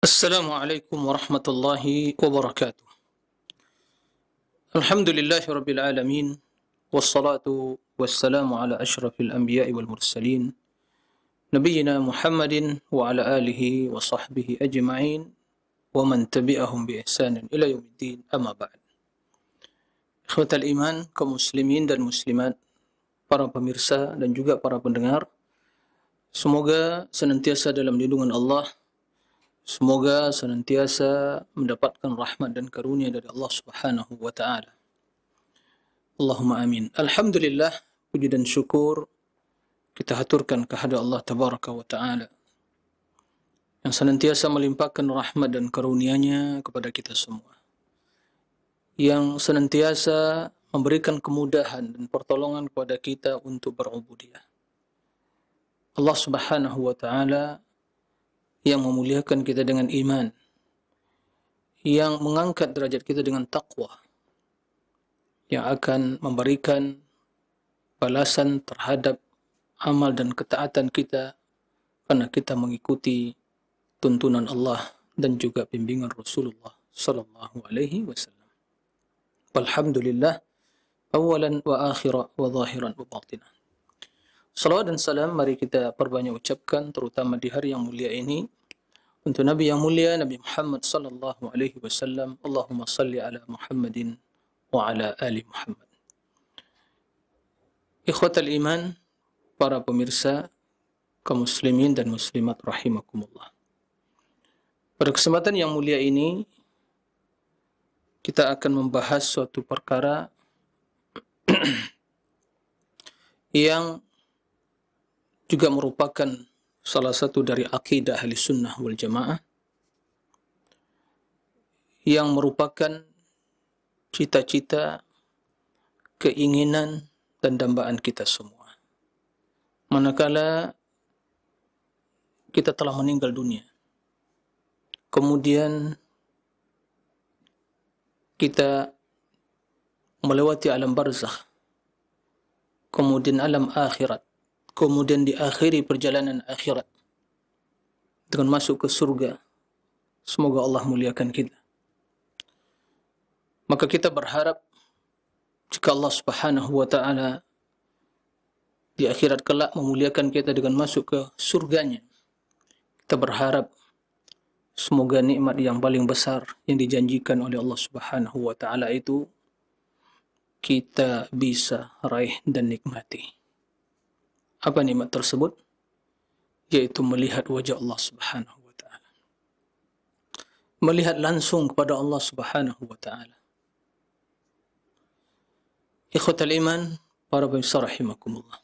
Assalamualaikum warahmatullahi wabarakatuh. Alhamdulillahi rabbil alamin. Wassalatu wassalamu ala ashrafil anbiya'i wal mursalin. Nabiyyina Muhammadin wa ala alihi wa sahbihi ajma'in. Wa man tabi'ahum bi ihsanin ila yaumiddin, amma ba'd. Ikhwatal iman, kaum muslimin dan muslimat, para pemirsa dan juga para pendengar, semoga senantiasa dalam lindungan Allah. Semoga senantiasa mendapatkan rahmat dan karunia dari Allah Subhanahu wa taala. Allahumma amin. Alhamdulillah, puji dan syukur kita haturkan kehadirat Allah tabaraka wa taala yang senantiasa melimpahkan rahmat dan karunia-Nya kepada kita semua. Yang senantiasa memberikan kemudahan dan pertolongan kepada kita untuk berubudiyah. Allah Subhanahu wa taala yang memuliakan kita dengan iman, yang mengangkat derajat kita dengan taqwa, yang akan memberikan balasan terhadap amal dan ketaatan kita karena kita mengikuti tuntunan Allah dan juga bimbingan Rasulullah sallallahu alaihi wasallam. Walhamdulillah awalan wa akhira wa zahiran wa batinan. Salawat dan salam mari kita perbanyak ucapkan terutama di hari yang mulia ini untuk Nabi yang mulia Nabi Muhammad sallallahu alaihi wasallam. Allahumma salli ala Muhammadin wa ala ali Muhammad. Ikhwatal iman, para pemirsa, kaum muslimin dan muslimat rahimakumullah. Pada kesempatan yang mulia ini kita akan membahas suatu perkara yang juga merupakan salah satu dari akidah ahli sunnah wal jamaah, yang merupakan cita-cita, keinginan dan dambaan kita semua. Manakala kita telah meninggal dunia, kemudian kita melewati alam barzakh, kemudian alam akhirat, kemudian diakhiri perjalanan akhirat dengan masuk ke surga. Semoga Allah muliakan kita. Maka kita berharap jika Allah Subhanahu wa taala di akhirat kelak memuliakan kita dengan masuk ke surganya, kita berharap semoga nikmat yang paling besar yang dijanjikan oleh Allah Subhanahu wa taala itu kita bisa raih dan nikmati. Apa nikmat tersebut? Yaitu melihat wajah Allah Subhanahu wa taala. Melihat langsung kepada Allah Subhanahu wa taala. Ikhwatal iman, para pemirsa rahimakumullah.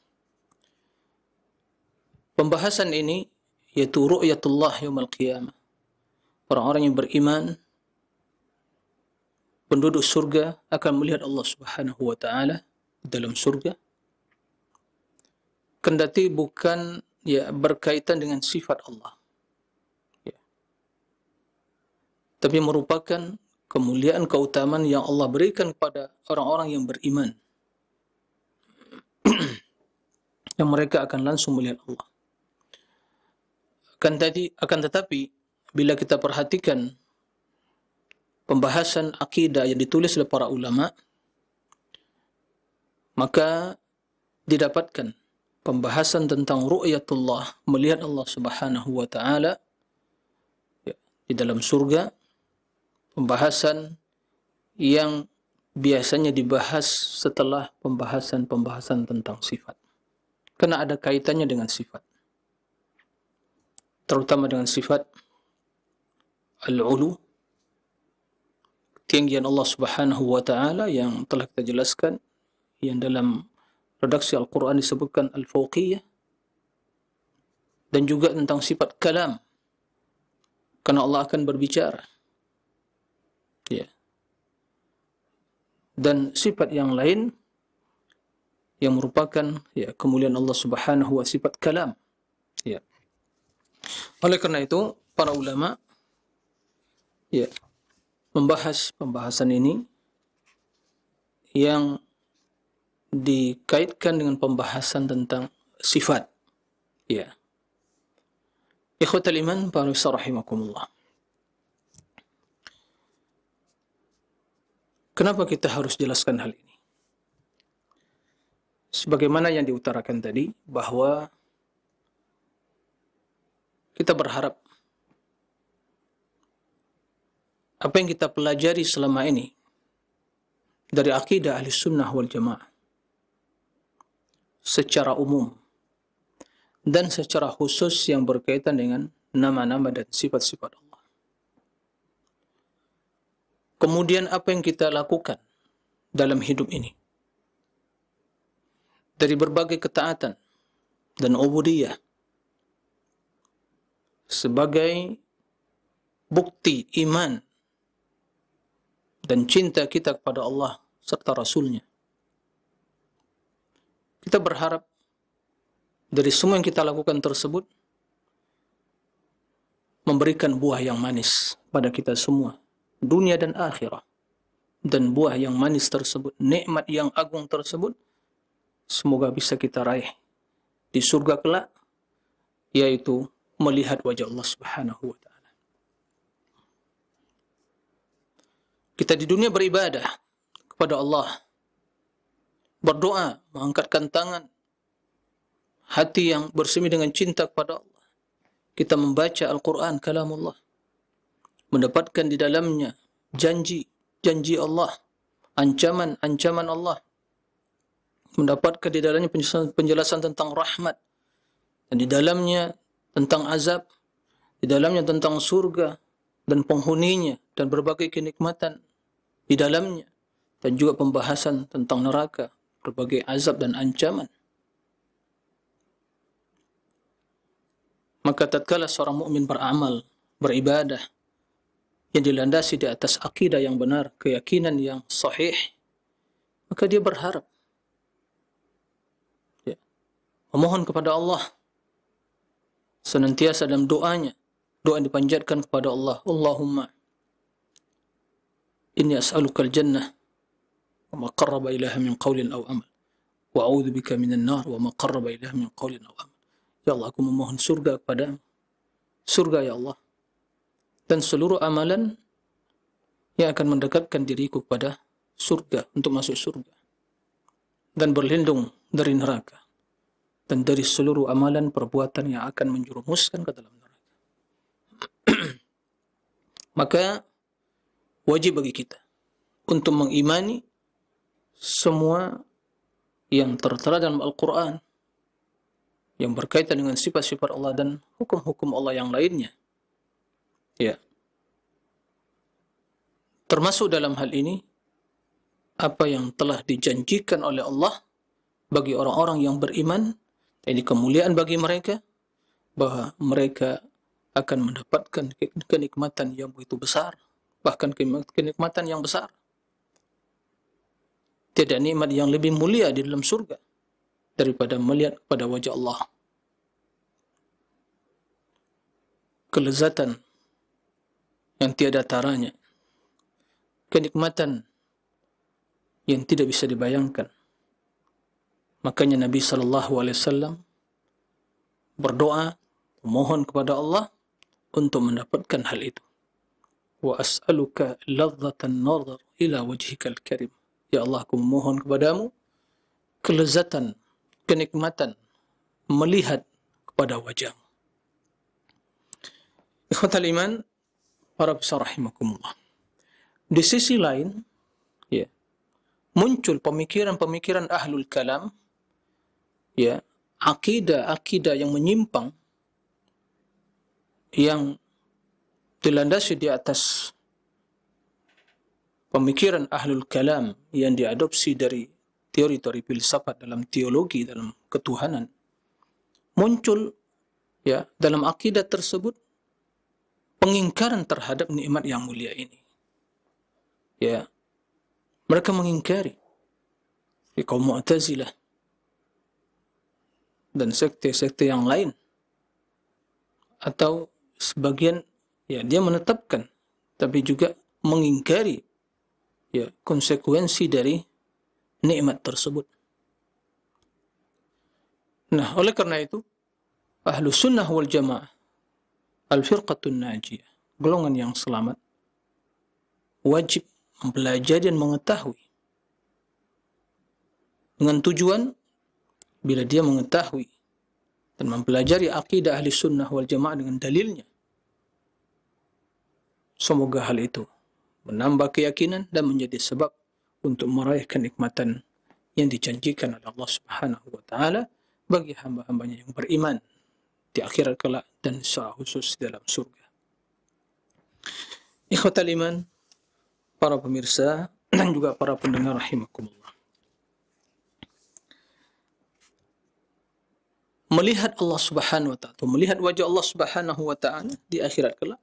Pembahasan ini yaitu ru'yatullah yaumil qiyamah. Orang-orang yang beriman, penduduk surga akan melihat Allah Subhanahu wa taala dalam surga. Kendati bukan berkaitan dengan sifat Allah, tapi merupakan kemuliaan, keutamaan yang Allah berikan kepada orang-orang yang beriman, yang mereka akan langsung melihat Allah. Akan tetapi bila kita perhatikan pembahasan akidah yang ditulis oleh para ulama, maka didapatkan pembahasan tentang ru'yatullah, melihat Allah Subhanahu wa taala di dalam surga, pembahasan yang biasanya dibahas setelah pembahasan tentang sifat. Karena ada kaitannya dengan sifat. Terutama dengan sifat al-ulu, ketinggian Allah Subhanahu wa taala yang telah kita jelaskan, yang dalam redaksi Al-Quran disebutkan al-fawqiyah, dan juga tentang sifat kalam, karena Allah akan berbicara, dan sifat yang lain yang merupakan kemuliaan Allah Subhanahu wa sifat kalam. Oleh karena itu para ulama membahas pembahasan ini yang dikaitkan dengan pembahasan tentang sifat. Ikhwatal iman, para rahimakumullah. Kenapa kita harus jelaskan hal ini? Sebagaimana yang diutarakan tadi, bahwa kita berharap apa yang kita pelajari selama ini dari akidah ahli sunnah wal jamaah secara umum dan secara khusus yang berkaitan dengan nama-nama dan sifat-sifat Allah. Kemudian apa yang kita lakukan dalam hidup ini dari berbagai ketaatan dan ubudiyah sebagai bukti iman dan cinta kita kepada Allah serta Rasul-Nya. Kita berharap dari semua yang kita lakukan tersebut memberikan buah yang manis pada kita semua, dunia dan akhirat. Dan buah yang manis tersebut, nikmat yang agung tersebut, semoga bisa kita raih di surga kelak, yaitu melihat wajah Allah Subhanahu wa ta'ala. Kita di dunia beribadah kepada Allah, berdoa, mengangkatkan tangan, hati yang bersemi dengan cinta kepada Allah. Kita membaca Al-Quran, kalamullah, mendapatkan di dalamnya janji Allah, ancaman Allah, mendapatkan di dalamnya penjelasan tentang rahmat, dan di dalamnya tentang azab, di dalamnya tentang surga dan penghuninya, dan berbagai kenikmatan di dalamnya, dan juga pembahasan tentang neraka, berbagai azab dan ancaman. Maka tatkala seorang mukmin beramal, beribadah, yang dilandasi di atas akidah yang benar, keyakinan yang sahih, maka dia berharap, ya, memohon kepada Allah senantiasa dalam doanya, doa yang dipanjatkan kepada Allah, Allahumma inni as'alukal jannah wa ma qarraba ilaiha min qawlin aw amal wa a'udzu bika minan nar wa ma qarraba ilaiha min qawlin aw amal. Ya Allah, aku memohon surga kepada surga, ya Allah, dan seluruh amalan yang akan mendekatkan diriku kepada surga, untuk masuk surga, dan berlindung dari neraka, dan dari seluruh amalan perbuatan yang akan menjerumuskan ke dalam neraka. Maka wajib bagi kita untuk mengimani semua yang tertera dalam Al-Quran yang berkaitan dengan sifat-sifat Allah dan hukum-hukum Allah yang lainnya. Ya. Termasuk dalam hal ini apa yang telah dijanjikan oleh Allah bagi orang-orang yang beriman, ini kemuliaan bagi mereka, bahwa mereka akan mendapatkan kenikmatan yang begitu besar, bahkan kenikmatan yang besar. Tidak nikmat yang lebih mulia di dalam surga daripada melihat pada wajah Allah. Kelezatan yang tiada taranya, kenikmatan yang tidak bisa dibayangkan. Makanya Nabi SAW berdoa, memohon kepada Allah untuk mendapatkan hal itu. Wa as'aluka ladzatan nazar ila wajhikal karim. Ya Allah, aku memohon kepadamu kelezatan, kenikmatan melihat kepada wajahmu. Ikhwatal iman, para besar rahimakumullah. Di sisi lain, ya, muncul pemikiran-pemikiran ahlul kalam, ya, akidah-akidah yang menyimpang, yang dilandasi di atas pemikiran ahlul kalam yang diadopsi dari teori-teori filsafat dalam teologi, dalam ketuhanan. Muncul, ya, dalam akidah tersebut pengingkaran terhadap nikmat yang mulia ini. Ya, mereka mengingkari kaum Mu'tazilah dan sekte-sekte yang lain, atau sebagian, ya, dia menetapkan tapi juga mengingkari, ya, konsekuensi dari nikmat tersebut. Nah, oleh karena itu, Ahlus Sunnah wal Jamaah, Al-Firqatun Najiyah, golongan yang selamat, wajib mempelajari dan mengetahui. Dengan tujuan, bila dia mengetahui dan mempelajari akidah ahli sunnah wal jamaah dengan dalilnya, semoga hal itu menambah keyakinan dan menjadi sebab untuk meraih kenikmatan yang dijanjikan oleh Allah Subhanahu wa taala bagi hamba-hambanya yang beriman di akhirat kelak dan secara khusus dalam surga. Ikhwatal iman, para pemirsa dan juga para pendengar rahimakumullah. Melihat Allah Subhanahu wa taala, melihat wajah Allah Subhanahu wa taala di akhirat kelak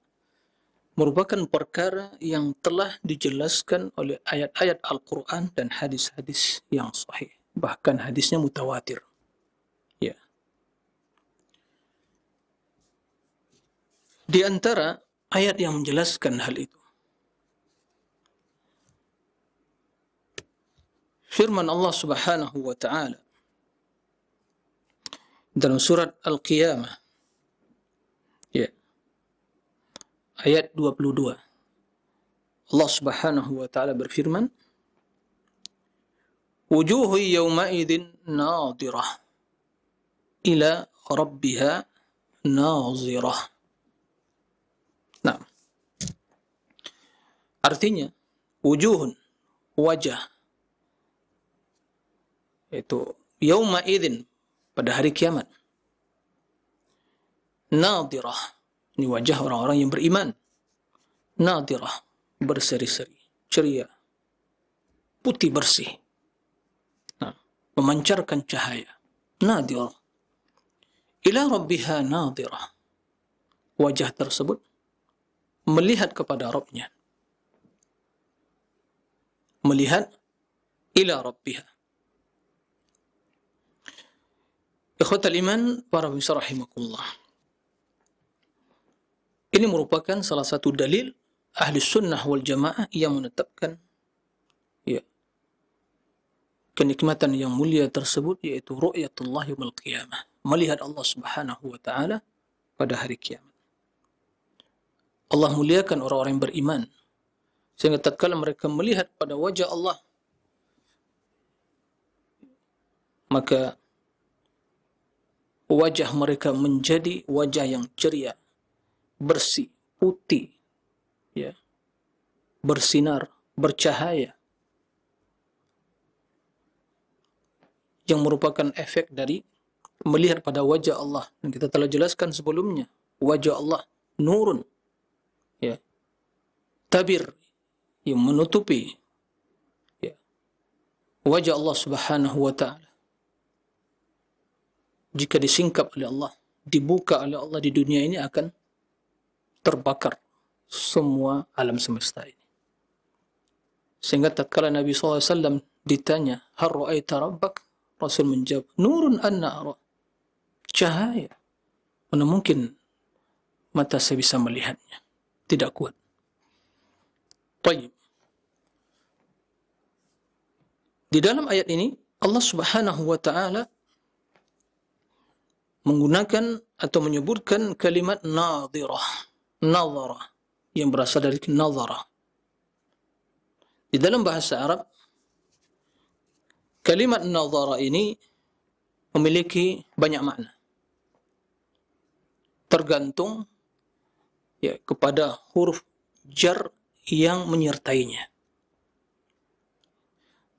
merupakan perkara yang telah dijelaskan oleh ayat-ayat Al-Qur'an dan hadis-hadis yang sahih, bahkan hadisnya mutawatir. Ya. Di antara ayat yang menjelaskan hal itu, firman Allah Subhanahu wa taala dalam surat Al-Qiyamah, ya, ayat 22. Allah Subhanahu wa taala berfirman, "Wujuhu yawma'idin nadhirah ila rabbiha nazirah." Nah, artinya wujuhun, wajah, itu yawma'idin, pada hari kiamat. Nadhirah, ini wajah orang-orang yang beriman. Nadhirah, berseri-seri, ceria, putih bersih, nah, memancarkan cahaya. Nadhirah. Ila rabbiha nadhirah. Wajah tersebut melihat kepada Rabbnya. Melihat ila rabbiha. Ikhwatal iman, para pemirsa rahimakumullah. Ini merupakan salah satu dalil ahli sunnah wal jamaah yang menetapkan, ya, kenikmatan yang mulia tersebut, yaitu ru'yatullah yaumil qiyamah, melihat Allah Subhanahu wa taala pada hari kiamat. Allah muliakan orang-orang yang beriman, sehingga tatkala mereka melihat pada wajah Allah, maka wajah mereka menjadi wajah yang ceria, bersih, putih, ya, bersinar, bercahaya, yang merupakan efek dari melihat pada wajah Allah. Dan kita telah jelaskan sebelumnya, wajah Allah nurun, ya, tabir, yang menutupi, ya, wajah Allah Subhanahu wa taala. Jika disingkap oleh Allah, dibuka oleh Allah di dunia ini, akan terbakar semua alam semesta ini. Sehingga tatkala Nabi SAW ditanya, "Hal ra'aita rabbak?" Rasul menjawab, "Nurun anna ara." Cahaya. Mana mungkin mata saya bisa melihatnya? Tidak kuat. Baik. Di dalam ayat ini, Allah Subhanahu wa taala menggunakan atau menyebutkan kalimat nadhirah, nazarah, yang berasal dari nazarah. Di dalam bahasa Arab, kalimat nazarah ini memiliki banyak makna, tergantung, ya, kepada huruf jar yang menyertainya.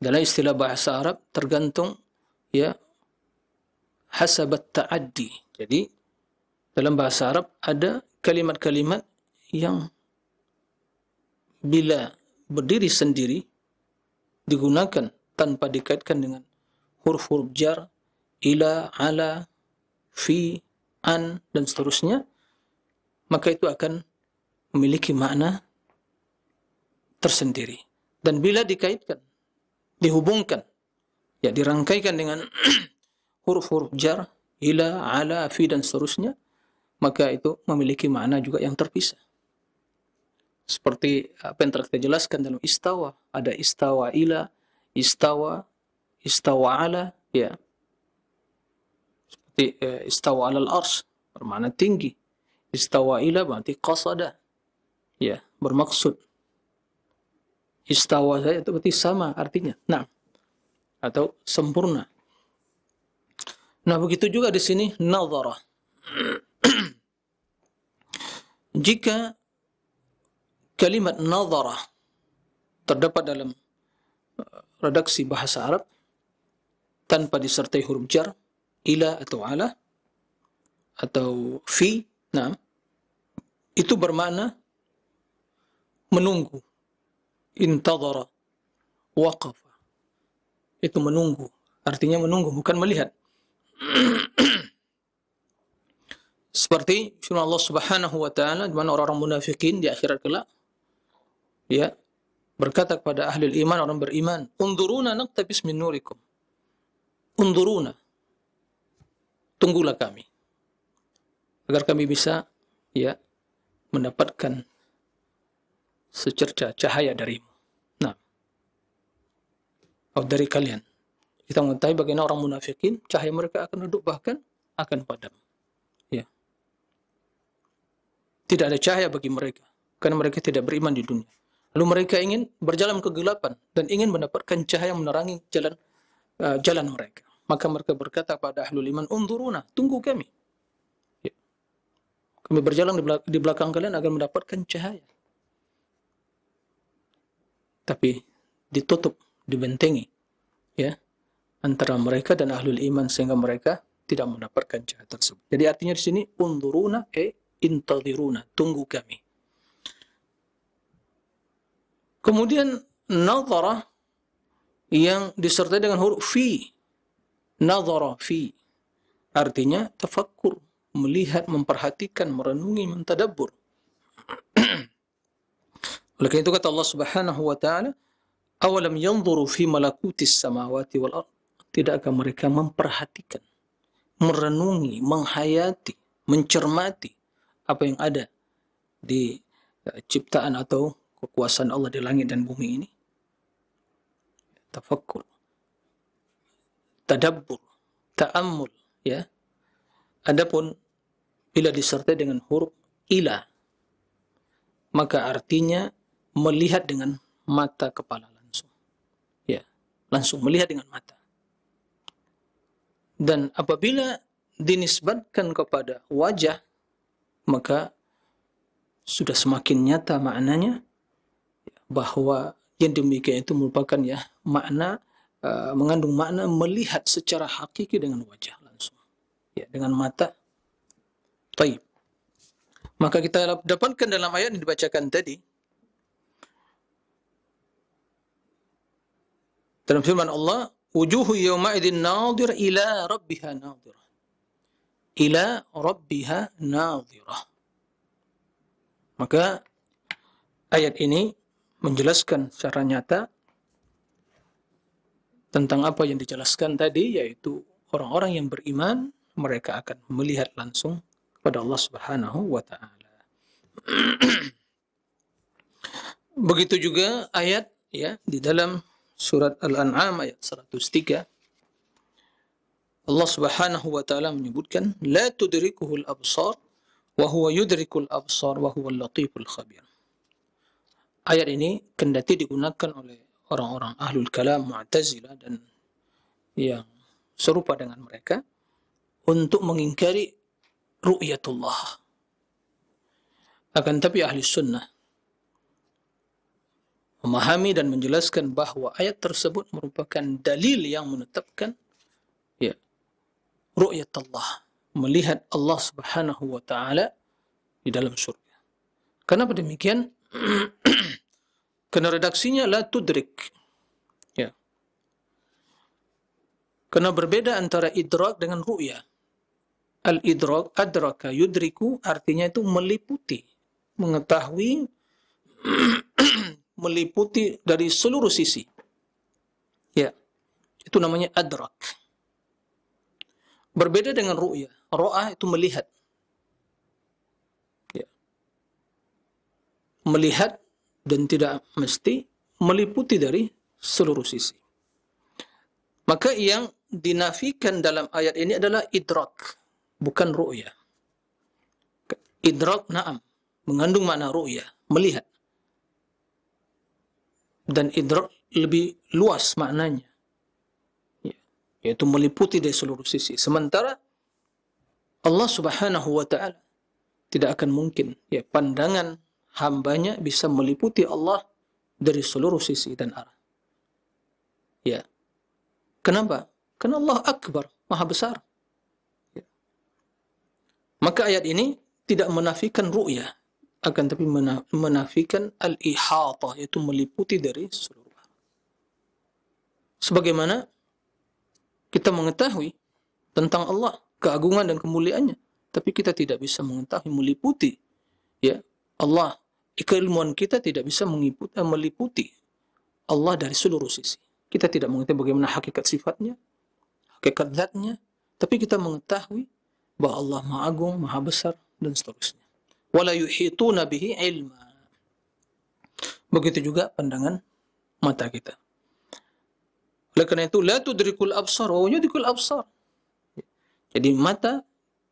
Dalam istilah bahasa Arab, tergantung, ya, hasabat ta'addi. Jadi dalam bahasa Arab ada kalimat-kalimat yang bila berdiri sendiri digunakan tanpa dikaitkan dengan huruf-huruf jar, ila, ala, fi, an, dan seterusnya, maka itu akan memiliki makna tersendiri. Dan bila dikaitkan, dihubungkan, ya, dirangkaikan dengan huruf-huruf jar, ila, ala, fi, dan seterusnya, maka itu memiliki makna juga yang terpisah. Seperti apa yang telah kita jelaskan dalam istawa, ada istawa ila, istawa, istawa ala, ya. Seperti istawa alal ars, bermakna tinggi. Istawa ila berarti qasada, ya, bermaksud. Istawa saja itu berarti sama artinya. Nah, atau sempurna. Nah, begitu juga di sini nadhara. Jika kalimat nadhara terdapat dalam redaksi bahasa Arab tanpa disertai huruf jar, ila atau ala atau fi, nah, itu bermakna menunggu. Intadhara, waqafa. Itu menunggu. Artinya menunggu, bukan melihat. Seperti firman Allah Subhanahu wa taala di mana orang-orang munafikin di akhirat kelak ya berkata kepada ahli iman, orang beriman, "Unduruna naqtabis min nurikum." Unduruna. Tunggulah kami agar kami bisa ya mendapatkan secerca cahaya darimu. Nah, atau dari kalian. Kita mengetahui bagaimana orang munafikin cahaya mereka akan redup, bahkan akan padam. Ya. Tidak ada cahaya bagi mereka karena mereka tidak beriman di dunia. Lalu mereka ingin berjalan ke kegelapan dan ingin mendapatkan cahaya menerangi jalan mereka. Maka mereka berkata pada ahlul iman, "Unduruna, tunggu kami. Ya. Kami berjalan di belakang kalian agar mendapatkan cahaya." Tapi ditutup, dibentengi ya antara mereka dan ahlul iman sehingga mereka tidak mendapatkan cahaya tersebut. Jadi artinya di sini unduruna intadhiruna, tunggu kami. Kemudian nadhara yang disertai dengan huruf fi. Nadhara fi artinya tafakkur, melihat, memperhatikan, merenungi, mentadabbur. Oleh karena itu kata Allah Subhanahu wa taala, "Awalam yanzuru fi malakutis samawati wal ardh." Tidakkah mereka memperhatikan, merenungi, menghayati, mencermati apa yang ada di ciptaan atau kekuasaan Allah di langit dan bumi ini? Tafakkur, tadabbur, ta'ammul, ya. Adapun bila disertai dengan huruf ila, maka artinya melihat dengan mata kepala langsung. Ya, langsung melihat dengan mata. Dan apabila dinisbatkan kepada wajah, maka sudah semakin nyata maknanya bahwa yang demikian itu merupakan ya makna mengandung makna melihat secara hakiki dengan wajah langsung, ya, dengan mata. Taib. Maka kita dapatkan dalam ayat yang dibacakan tadi, dalam firman Allah, "Wujuhu yawma idzin nadhirah ila rabbiha nadhirah." Ila rabbiha nadhirah. Maka ayat ini menjelaskan secara nyata tentang apa yang dijelaskan tadi, yaitu orang-orang yang beriman mereka akan melihat langsung kepada Allah Subhanahu wa taala. Begitu juga ayat ya di dalam surat Al-An'am ayat 103, Allah Subhanahu wa taala menyebutkan, "La tudrikuhul absar wa huwa yudrikul absar wa huwal latiful khabir." Ayat ini kendati digunakan oleh orang-orang ahlul kalam Mu'tazilah dan yang serupa dengan mereka untuk mengingkari ru'yatullah. Akan tapi ahli sunnah memahami dan menjelaskan bahwa ayat tersebut merupakan dalil yang menetapkan ya ru'yatullah, melihat Allah Subhanahu wa taala di dalam surga. Kenapa demikian? Karena redaksinya la tudrik. Ya. Karena berbeda antara idrak dengan ru'ya. Al-idrak, adraka, yudriku artinya itu meliputi, mengetahui, meliputi dari seluruh sisi. Ya. Itu namanya adrak. Berbeda dengan ru'ya. Ro'ah itu melihat. Ya. Melihat dan tidak mesti meliputi dari seluruh sisi. Maka yang dinafikan dalam ayat ini adalah idrak, bukan ru'ya. Idrak na'am, mengandung makna ru'ya, melihat. dan idrak lebih luas maknanya, ya, yaitu meliputi dari seluruh sisi. Sementara Allah Subhanahu wa taala tidak akan mungkin ya pandangan hambanya bisa meliputi Allah dari seluruh sisi dan arah. Ya. Kenapa? Karena Allah Akbar, Maha Besar. Ya. Maka ayat ini tidak menafikan ru'yah, akan tapi menafikan al-ihata, yaitu meliputi dari seluruh arah. Sebagaimana kita mengetahui tentang Allah, keagungan dan kemuliaannya, tapi kita tidak bisa mengetahui meliputi ya Allah. Keilmuan kita tidak bisa meliputi Allah dari seluruh sisi. Kita tidak mengetahui bagaimana hakikat sifatnya, hakikat zatnya, tapi kita mengetahui bahwa Allah Maha Agung, Maha Besar, dan seterusnya. Wala yuhituna bihi ilma. Begitu juga pandangan mata kita. Oleh karena itu, la tudrikul absar wa yudrikul absar. Jadi mata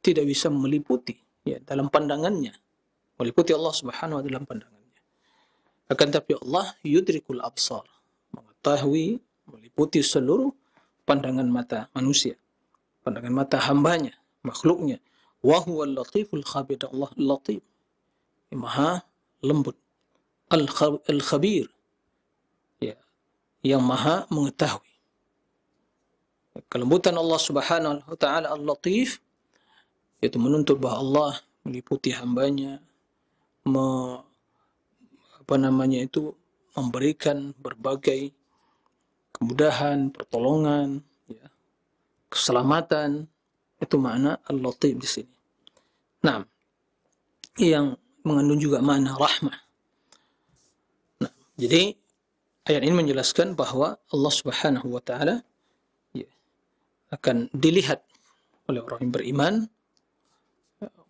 tidak bisa meliputi ya dalam pandangannya, meliputi Allah Subhanahu wa taala dalam pandangannya. Akan tapi Allah yudrikul absar, mengetahui, meliputi seluruh pandangan mata manusia, pandangan mata hambanya, makhluknya. Wa huwal latiful khabir. Allah latif, Maha lembut, al-khabir, ya, yang Maha mengetahui. Kelembutan Allah Subhanahu wa taala al-latif yaitu menuntut bahwa Allah meliputi hambanya, memberikan berbagai kemudahan, pertolongan, ya, keselamatan. Itu makna al-latif di sini. Nah, yang mengandung juga makna rahmah. Nah, jadi ayat ini menjelaskan bahwa Allah Subhanahu wa taala ya, akan dilihat oleh orang yang beriman.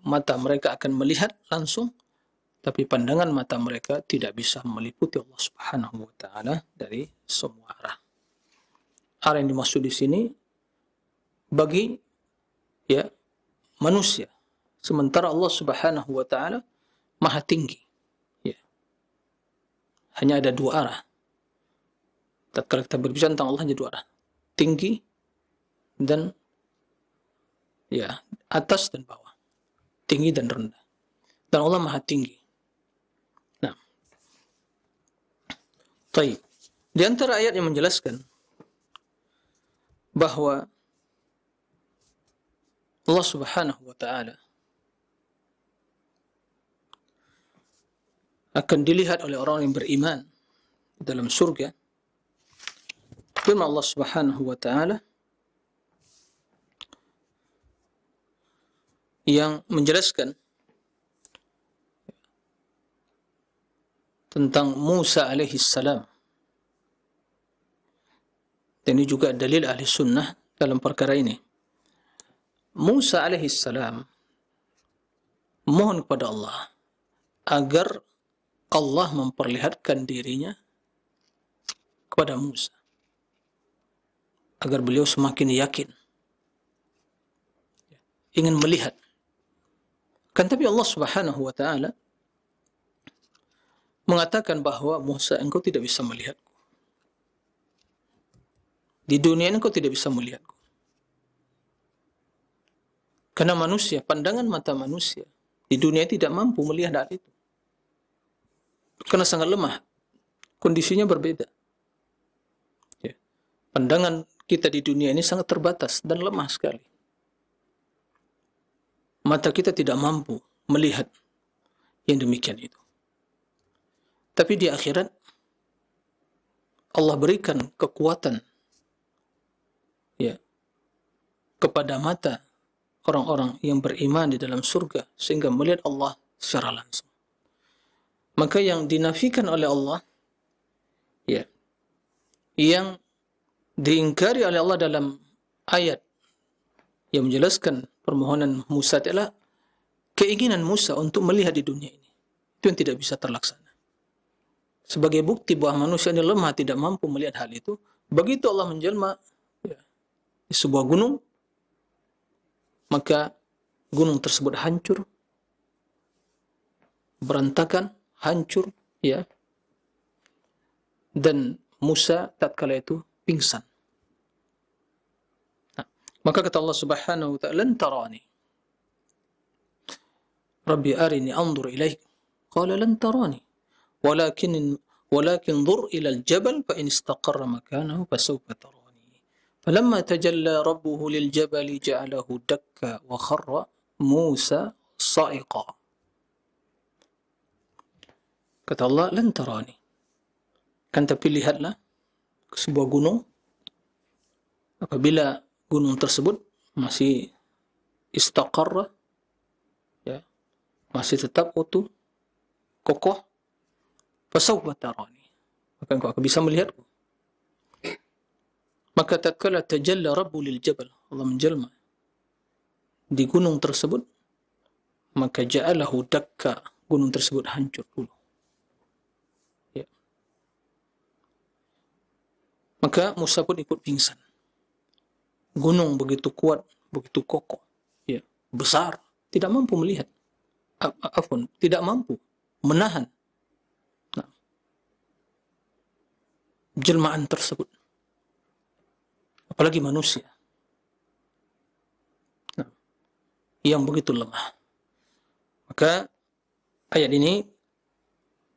Mata mereka akan melihat langsung, tapi pandangan mata mereka tidak bisa meliputi Allah Subhanahu wa taala dari semua arah. Arah yang dimaksud di sini bagi ya manusia, sementara Allah Subhanahu wa taala Maha tinggi. Ya. Hanya ada dua arah. Tatkala kita berbicara tentang Allah hanya dua arah. Tinggi dan ya, atas dan bawah. Tinggi dan rendah. Dan Allah Maha tinggi. Nah. Baik. Di antara ayat yang menjelaskan bahwa Allah Subhanahu wa taala akan dilihat oleh orang yang beriman dalam surga. Firman Allah Subhanahu wa taala yang menjelaskan tentang Musa alaihi salam. Dan ini juga dalil ahli sunnah dalam perkara ini. Musa alaihi salam mohon kepada Allah agar Allah memperlihatkan dirinya kepada Musa, agar beliau semakin yakin, ingin melihat. Kan tapi Allah Subhanahu wa taala mengatakan bahwa Musa, engkau tidak bisa melihatku. Di dunia ini engkau tidak bisa melihatku. Karena manusia, pandangan mata manusia di dunia tidak mampu melihat hal itu. Karena sangat lemah. Kondisinya berbeda. Ya. Pandangan kita di dunia ini sangat terbatas dan lemah sekali. Mata kita tidak mampu melihat yang demikian itu. Tapi di akhirat Allah berikan kekuatan ya kepada mata orang-orang yang beriman di dalam surga sehingga melihat Allah secara langsung. Maka yang dinafikan oleh Allah ya, yang diingkari oleh Allah dalam ayat yang menjelaskan permohonan Musa adalah keinginan Musa untuk melihat di dunia ini. Itu yang tidak bisa terlaksana. Sebagai bukti bahwa manusia ini lemah, tidak mampu melihat hal itu, begitu Allah menjelma ya, di sebuah gunung, maka gunung tersebut hancur, berantakan, hancur, ya, dan Musa tatkala itu pingsan. Nah, maka kata Allah Subhanahu wa ta'ala, "Lan tarani." Rabbi arini anzur ilaik. Qala lan tarani. Walakin dhur ila al-jabal fa in istaqarra makanahu fasawfa tarani. Falamma tajalla rabbuhu lil-jabali ja'alahu dakka wa kharra Musa sa'iqa. Kata Allah, lan tarani. Kan tapi lihatlah ke sebuah gunung. Apabila gunung tersebut masih istaqarra, ya, masih tetap utuh, kokoh, fasawfa tarani, maka engkau akan bisa melihatku. Maka tatkala tajalla rabbu lil jabal, Allah menjelma di gunung tersebut, maka ja'alahu dakka, gunung tersebut hancur dulu. Ya. Maka Musa pun ikut pingsan. Gunung begitu kuat, begitu kokoh, ya, besar, tidak mampu melihat. Tidak mampu menahan jelmaan tersebut. Apalagi manusia. Nah, yang begitu lemah. Maka ayat ini,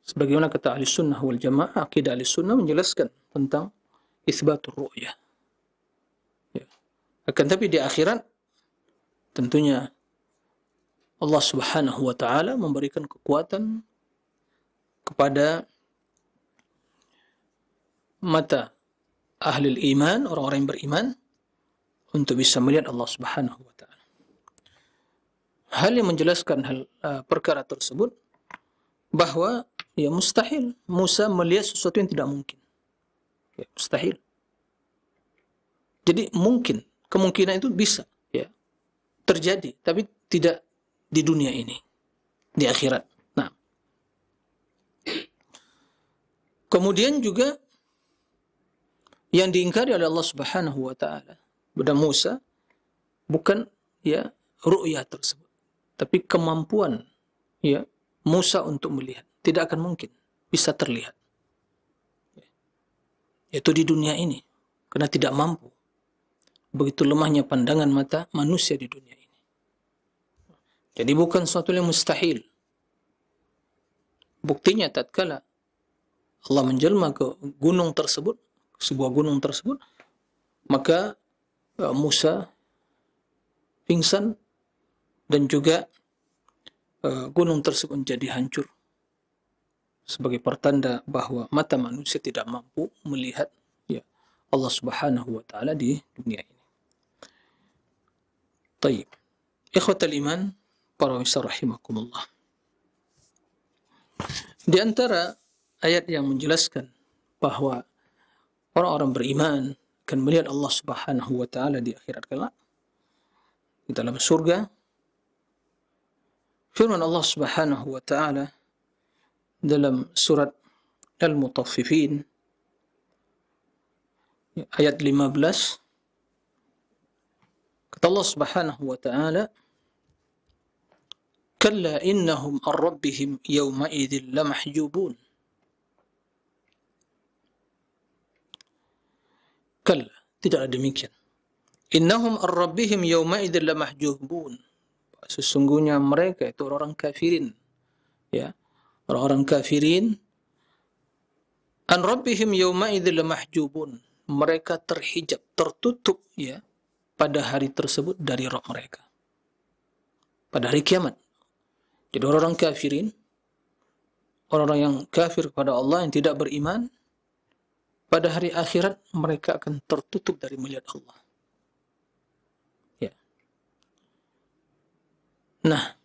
sebagaimana kata ahli sunnah wal jamaah, akidah ahli sunnah menjelaskan tentang isbatul ru'yah. Ya. Akan tapi di akhirat, tentunya Allah Subhanahu wa ta'ala memberikan kekuatan kepada mata ahli iman, orang-orang yang beriman, untuk bisa melihat Allah Subhanahu wa ta'ala. Hal yang menjelaskan perkara tersebut, bahwa ya mustahil Musa melihat sesuatu yang tidak mungkin. Ya, mustahil. Jadi mungkin, kemungkinan itu bisa ya terjadi, tapi tidak di dunia ini, di akhirat. Nah, kemudian juga yang diingkari oleh Allah Subhanahu wa ta'ala pada Musa bukan ya ru'yah tersebut, tapi kemampuan ya Musa untuk melihat. Tidak akan mungkin bisa terlihat. Yaitu di dunia ini, karena tidak mampu. Begitu lemahnya pandangan mata manusia di dunia ini. Jadi bukan sesuatu yang mustahil. Buktinya tatkala Allah menjelma ke gunung tersebut, sebuah gunung tersebut, maka Musa pingsan dan juga gunung tersebut menjadi hancur sebagai pertanda bahwa mata manusia tidak mampu melihat ya Allah Subhanahu wa ta'ala di dunia ini. Taib. Ikhwatal iman, para pemirsa rahimakumullah. Di antara ayat yang menjelaskan bahwa orang-orang beriman akan melihat Allah Subhanahu wa ta'ala di akhirat kelak, di dalam surga, firman Allah Subhanahu wa ta'ala dalam surat Al-Mutaffifin ayat 15, kata Allah Subhanahu wa ta'ala, "Kalla innahum an rabbihim yawma idzin lamahjubun." Kalla, tidaklah demikian. Innahum an rabbihim yawma idzin lamahjubun. Sesungguhnya mereka itu orang kafirin, ya, orang-orang kafirin, an rabbihim yawma idzin lamahjubun. Mereka terhijab, tertutup ya pada hari tersebut dari Rabb mereka. Pada hari kiamat. Jadi orang-orang kafirin, orang-orang yang kafir kepada Allah, yang tidak beriman, pada hari akhirat mereka akan tertutup dari melihat Allah. Ya. Nah,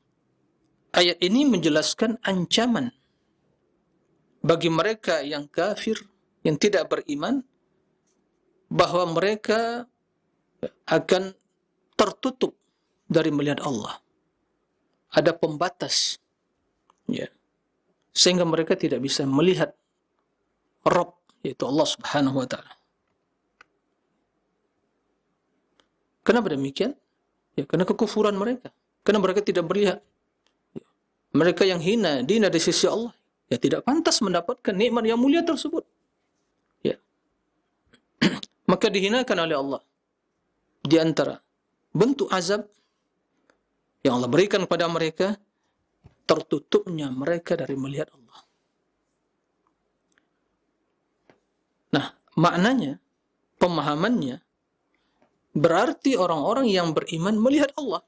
ayat ini menjelaskan ancaman bagi mereka yang kafir, yang tidak beriman, bahwa mereka akan tertutup dari melihat Allah. Ada pembatas, ya, sehingga mereka tidak bisa melihat Rabb, yaitu Allah Subhanahu wa ta'ala. Kenapa demikian? Ya, karena kekufuran mereka. Karena mereka tidak melihat. Ya, mereka yang hina, dina di sisi Allah, ya tidak pantas mendapatkan nikmat yang mulia tersebut. maka dihinakan oleh Allah. Di antara bentuk azab yang Allah berikan kepada mereka, tertutupnya mereka dari melihat Allah. Nah, maknanya, pemahamannya, berarti orang-orang yang beriman melihat Allah.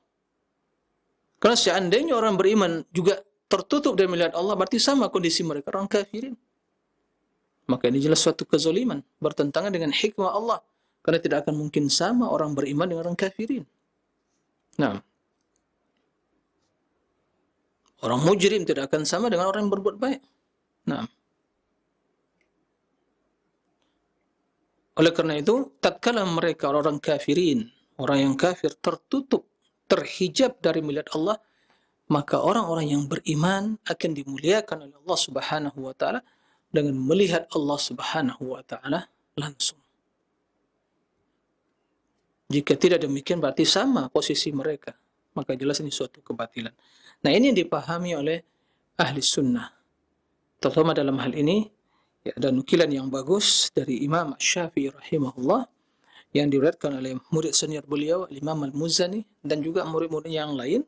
Karena seandainya orang beriman juga tertutup dari melihat Allah, berarti sama kondisi mereka, orang kafirin. Maka ini jelas suatu kezaliman, bertentangan dengan hikmah Allah. Karena tidak akan mungkin sama orang beriman dengan orang kafirin. Nah, orang mujrim tidak akan sama dengan orang yang berbuat baik. Nah, oleh karena itu, tatkala mereka orang kafirin, orang yang kafir tertutup, terhijab dari melihat Allah, maka orang-orang yang beriman akan dimuliakan oleh Allah Subhanahu wa taala dengan melihat Allah Subhanahu wa taala langsung. Jika tidak demikian berarti sama posisi mereka, maka jelas ini suatu kebatilan. Nah, ini yang dipahami oleh ahli sunnah. Terutama dalam hal ini, ya, ada nukilan yang bagus dari Imam Syafi'i rahimahullah yang diriwayatkan oleh murid senior beliau, Imam Al-Muzani, dan juga murid-murid yang lain.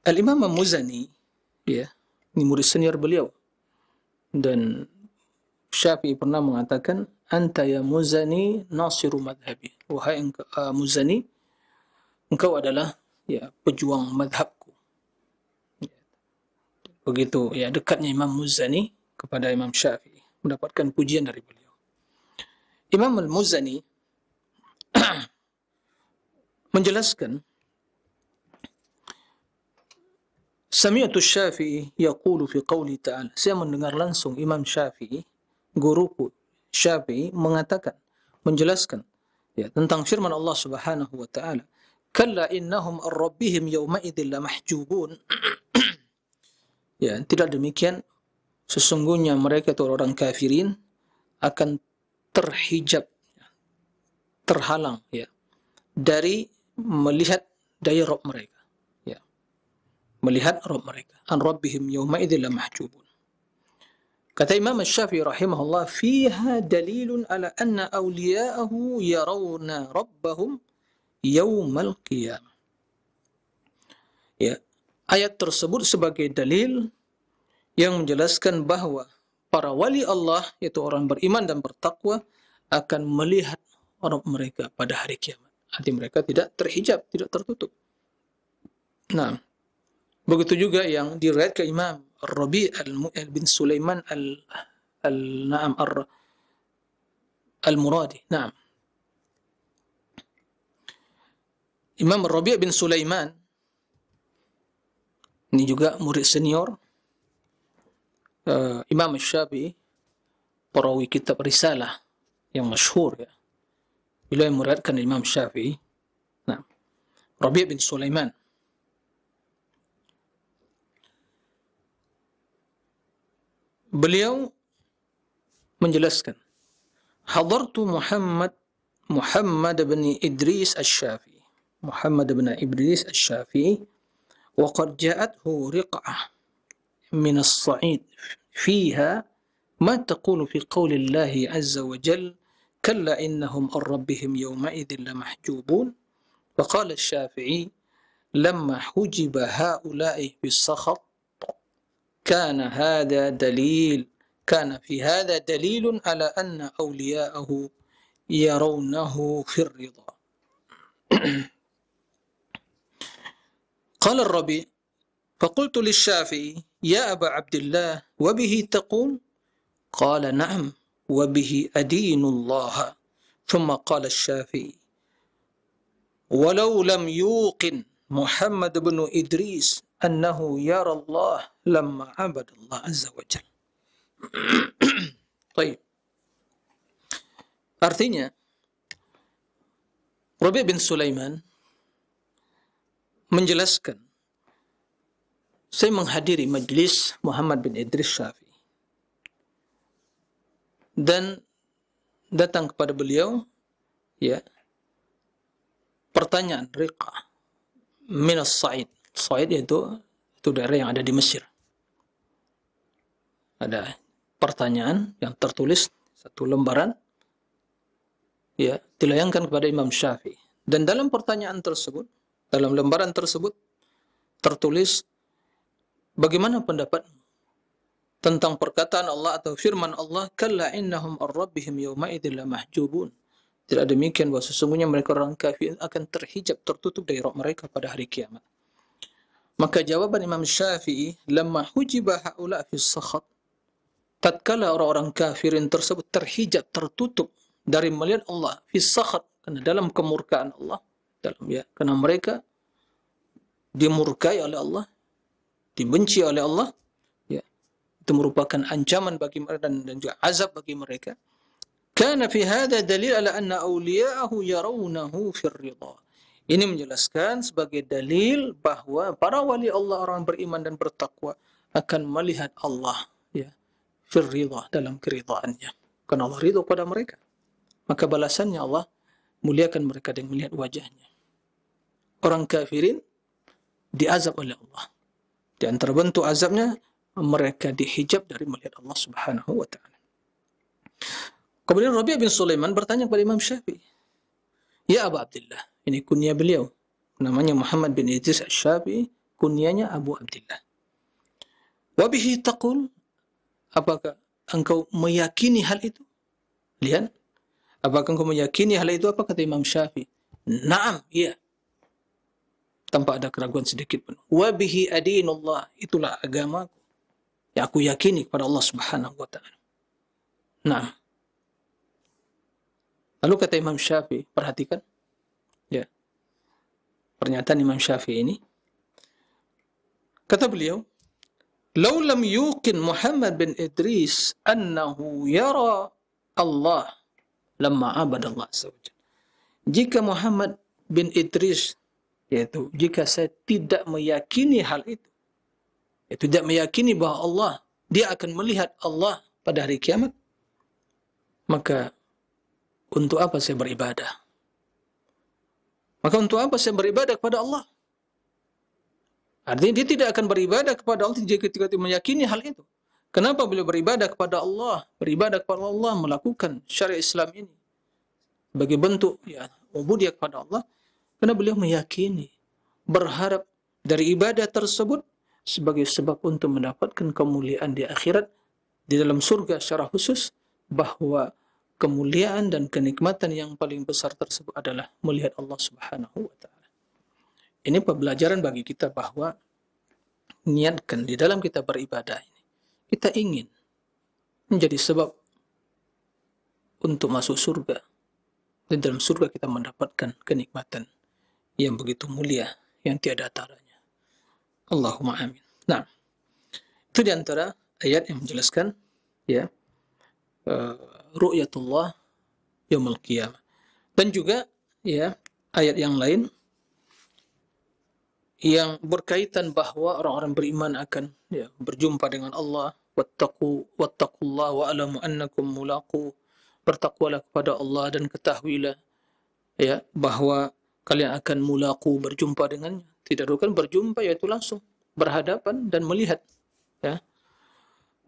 Al-Imam Al-Muzani, ya, ini murid senior beliau. Dan Syafi'i pernah mengatakan, "Anta ya Muzani nasiru madhabi." Wahai Muzani, engkau adalah, ya, pejuang madhabku. Begitu, ya, dekatnya Imam Muzani kepada Imam Syafi'i, mendapatkan pujian dari beliau. Imam Al-Muzani menjelaskan, Sami'tu Syafi'i yaqulu fi qawli ta'ala. Saya mendengar langsung Imam Syafi'i, guruku Syafi'i, mengatakan, menjelaskan, ya, tentang firman Allah Subhanahu wa taala, "Kalla innahum ar-rabbihim yawma idzin lamahjubun." Ya, tidak demikian, sesungguhnya mereka itu orang kafirin akan terhijab, terhalang, ya, dari melihat dari Rabb mereka, ya, melihat Rabb mereka. An rabbihim yawma idzin lamahjubun. Kata Imam Syafi'i rahimahullah, "Fiha dalilun ala anna awliya'ahu yarawna rabbahum yawmal qiyamah." Ya, ayat tersebut sebagai dalil yang menjelaskan bahwa para wali Allah, yaitu orang beriman dan bertakwa, akan melihat Rabb mereka pada hari kiamat. Hati mereka tidak terhijab, tidak tertutup. Nah, begitu juga yang diriwayatkan Imam Rabi' bin Sulaiman al-Muradi. Naam. Imam Rabi' bin Sulaiman ini juga murid senior Imam Syafi'i, perawi kitab Risalah yang masyhur, ya. Beliau yang meriwayatkan Imam Syafi'i. Nah, Rabi' bin Sulaiman beliau menjelaskan, hadartu Muhammad bin Idris Asy-Syafi'i. Muhammad bin Idris Asy-Syafi'i wa qad ja'athu riq'ah min as-sa'id fiha ma taqulu fi qawli Allah azza wa jalla kalla innahum an rabbihim yawma idzin lamahjubun. Wa qala Asy-Syafi'i lamma hujiba haula'i bis-sakhat كان في هذا دليل على أن أولياءه يرونه في الرضا. قال الربيع فقلت للشافعي يا أبا عبد الله وبه تقول؟ قال نعم وبه أدين الله. ثم قال الشافعي ولو لم يوقن محمد بن إدريس أنه يرى الله لما عبد الله عز وجل. Baik. Artinya, Rabi' bin Sulaiman menjelaskan, saya menghadiri majlis Muhammad bin Idris Syafi'i dan datang kepada beliau, ya, pertanyaan riqah minas Sa'id. Sa'id itu daerah yang ada di Mesir. Ada pertanyaan yang tertulis satu lembaran ya, dilayangkan kepada Imam Syafi'i. Dan dalam pertanyaan tersebut, dalam lembaran tersebut tertulis, bagaimana pendapat tentang perkataan Allah atau firman Allah, kalla innahum ar-rabbihim yawma idzin lamahjubun. Tidak demikian, bahwa sesungguhnya mereka orang kafir akan terhijab, tertutup dari Rabb mereka pada hari kiamat. Maka jawaban Imam Syafi'i, lamma hujiba haula fi sakhat, tatkala orang-orang kafirin tersebut terhijab, tertutup dari melihat Allah fi sakhat, karena dalam kemurkaan Allah, karena mereka dimurkai oleh Allah, dibenci oleh Allah, ya, itu merupakan ancaman bagi mereka dan juga azab bagi mereka. Kana fi hadha dalil ala anna awliya'ahu yarawnahu fir ridha. Ini menjelaskan sebagai dalil bahwa para wali Allah, orang beriman dan bertakwa, akan melihat Allah, ya, fir ridha, dalam keridhaannya. Karena Allah ridha pada mereka, maka balasannya Allah muliakan mereka dengan melihat wajahnya. Orang kafirin diazab oleh Allah. Di antara bentuk azabnya, mereka dihijab dari melihat Allah Subhanahu wa ta'ala. Kemudian Rabi' bin Sulaiman bertanya kepada Imam Syafi'i, ya Abu Abdullah, ini kunyah beliau, namanya Muhammad bin Idris Asy-Syafi'i, kunyahnya Abu Abdullah. Wa bihi taqul, apakah engkau meyakini hal itu? Lihat, apakah engkau meyakini hal itu? Apa kata Imam Syafi'i? Naam, iya. Tanpa ada keraguan sedikit pun. Wa bihi adinullah, itulah agamaku, yang aku yakini kepada Allah Subhanahu wa ta'ala. Nah, lalu kata Imam Syafi'i, perhatikan, ya, pernyataan Imam Syafi'i ini. Kata beliau, "Lau lam yuqin Muhammad bin Idris annahu yara Allah lamma abada Allah azza wa jalla." Jika Muhammad bin Idris, yaitu jika saya tidak meyakini hal itu, yaitu tidak meyakini bahwa Allah, dia akan melihat Allah pada hari kiamat, maka untuk apa saya beribadah? Maka untuk apa saya beribadah kepada Allah? Artinya dia tidak akan beribadah kepada Allah jika tidak meyakini hal itu. Kenapa beliau beribadah kepada Allah? Beribadah kepada Allah, melakukan syariat Islam ini sebagai bentuk, ya, ubudiyah kepada Allah, karena beliau meyakini, berharap dari ibadah tersebut sebagai sebab untuk mendapatkan kemuliaan di akhirat, di dalam surga secara khusus, bahwa kemuliaan dan kenikmatan yang paling besar tersebut adalah melihat Allah Subhanahu wa ta'ala. Ini pembelajaran bagi kita bahwa niatkan di dalam kita beribadah ini, kita ingin menjadi sebab untuk masuk surga. Dan dalam surga kita mendapatkan kenikmatan yang begitu mulia, yang tiada taranya. Allahumma amin. Nah, itu di antara ayat yang menjelaskan, ya, ru'yatullah yaumul qiyamah. Dan juga, ya, ayat yang lain yang berkaitan bahwa orang-orang beriman akan, ya, berjumpa dengan Allah. Wattaqullah wa alamu annakum mulaqu. Bertakwalah kepada Allah dan ketahuilah, ya, bahwa kalian akan mulaqu, berjumpa dengannya. Tidak bukan berjumpa, yaitu langsung berhadapan dan melihat, ya.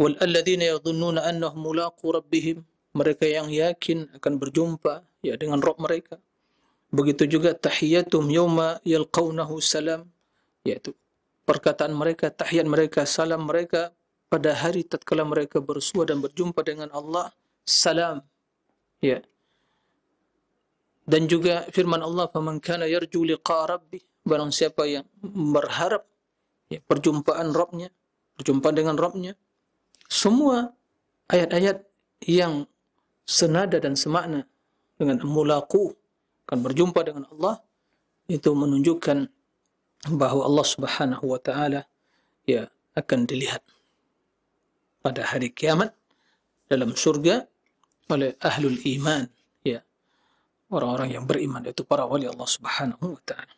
Wal alladzina yadhunnuna annahum mulaqu rabbihim, mereka yang yakin akan berjumpa, ya, dengan Rabb mereka. Begitu juga tahiyatum yauma yalqaunahu salam, yaitu perkataan mereka, tahiyat mereka, salam mereka pada hari tatkala mereka bersua dan berjumpa dengan Allah, salam, ya. Dan juga firman Allah, faman kana yarju liqa rabbih, barang siapa yang berharap, ya, perjumpaan Rabbnya, berjumpa dengan Rabbnya. Semua ayat-ayat yang senada dan semakna dengan mulaqu, akan berjumpa dengan Allah, itu menunjukkan bahwa Allah Subhanahu wa ta'ala, ya, akan dilihat pada hari kiamat dalam surga oleh ahlul iman, ya, orang-orang yang beriman, yaitu para wali Allah Subhanahu wa ta'ala.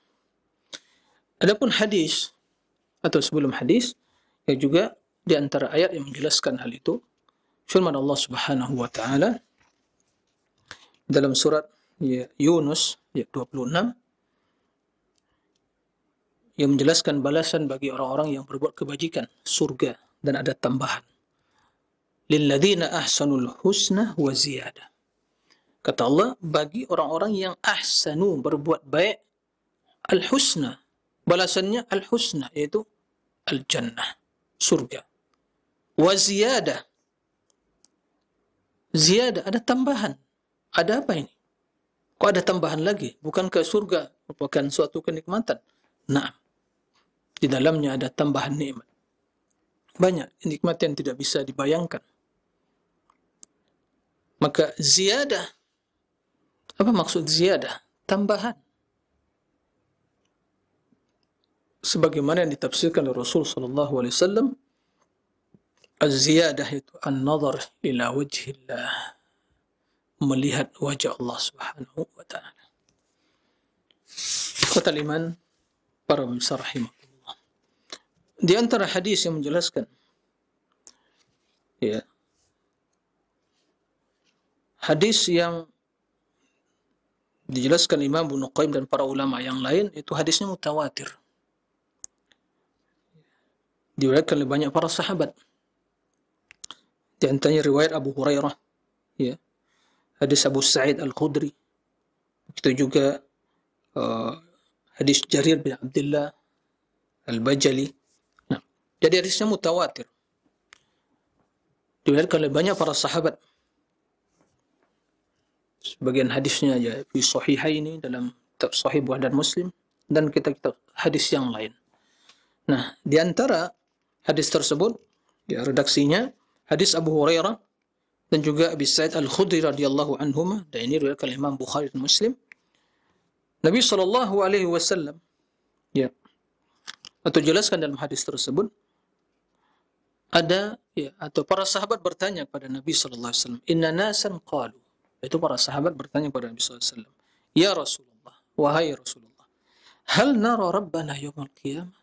Adapun hadis atau sebelum hadis, ya, juga di antara ayat yang menjelaskan hal itu, firman Allah Subhanahu wa ta'ala dalam surat, ya, Yunus, ya, 26, yang menjelaskan balasan bagi orang-orang yang berbuat kebajikan, surga, dan ada tambahan. Lilladzina ahsanul husna wa ziyadah. Kata Allah, bagi orang-orang yang ahsanu, berbuat baik, al-husna. Balasannya al-husna, yaitu al-jannah, surga. Wa ziyadah. Ziyadah, ada tambahan. Ada apa ini? Kok ada tambahan lagi? Bukankah surga merupakan suatu kenikmatan? Nah, di dalamnya ada tambahan nikmat. Banyak nikmat yang tidak bisa dibayangkan. Maka ziyadah, apa maksud ziyadah? Tambahan. Sebagaimana yang ditafsirkan oleh Rasul sallallahu alaihi wasallam, az-ziyadah itu an-nazar ila wajhillah, melihat wajah Allah Subhanahu wa taala. Kata iman para pemirsa rahimahullah. Di antara hadis yang menjelaskan ya, hadis yang dijelaskan Imam Ibnu Qayyim dan para ulama yang lain, itu hadisnya mutawatir. Diriwayatkan oleh banyak para sahabat. Di antaranya riwayat Abu Hurairah, ya, hadis Abu Sa'id Al-Khudri, itu juga hadis Jarir bin Abdullah Al-Bajali. Nah, jadi hadisnya mutawatir. Diriwayatkan oleh banyak para sahabat. Sebagian hadisnya ya fi sahihaini, dalam kitab Sahih Bukhari dan Muslim, dan kitab-kitab hadis yang lain. Nah, di antara hadis tersebut, ya, redaksinya hadis Abu Hurairah dan juga Abi Sa'id Al-Khudri radhiyallahu anhuma, dan ini riwayat Imam Bukhari dan Muslim. Nabi sallallahu alaihi wasallam, ya, atau jelaskan dalam hadis tersebut, ada, ya, atau para sahabat bertanya kepada Nabi sallallahu alaihi wasallam, inna nasan qalu, itu para sahabat bertanya kepada Nabi sallallahu alaihi wasallam, ya Rasulullah, wahai Rasulullah, hal nara rabbana yaumil qiyamah,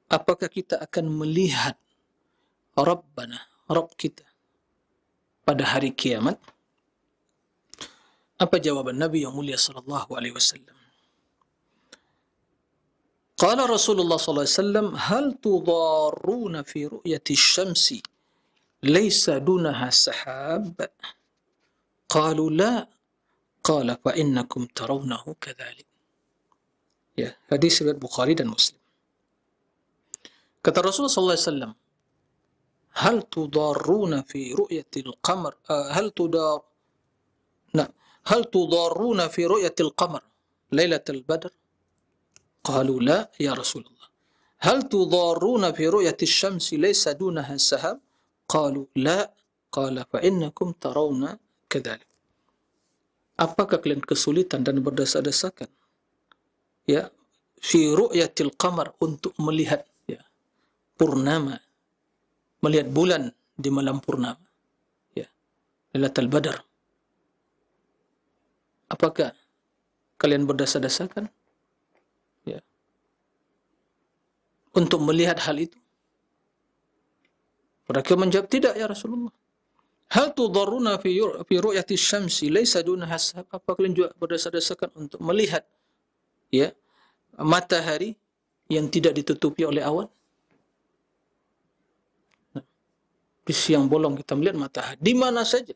apakah kita akan melihat Rabbana, Rabb kita, pada hari kiamat? Apa jawaban Nabi yang mulia sallallahu alaihi wasallam? Qala Rasulullah sallallahu alaihi wasallam, hal tudarruna fi ru'yati syamsi laysa dunaha sahab? Qalu la. Qala fa innakum tarawnahu kadzalik. Ya, hadis riwayat Bukhari dan Muslim. Kata Rasulullah sallallahu alaihi wasallam, hal tudarruna fi ru'yatil qamar, hal tudarruna fi ru'yatil qamar lailatul badr? Qalu la ya Rasulullah. Hal tudarruna fi ru'yatis syamsi laysa dunaha sahab? Qalu la. Qala fa innakum tarawna kadzalik. Apakah kalian kesulitan dan berdesak-desakan, ya, fi ru'yatil qamar, untuk melihat, ya, purnama, melihat bulan di malam purnama, ya, Lailatul Badar? Apakah kalian berdesak-desakan, ya, untuk melihat hal itu? Mereka menjawab, tidak ya Rasulullah. Hal tudarruna fi ru'yati syamsi laysa dunaha sahab? Apa kalian juga berdesak-desakan untuk melihat, ya, matahari yang tidak ditutupi oleh awan? Nah, di siang bolong kita melihat matahari di mana saja,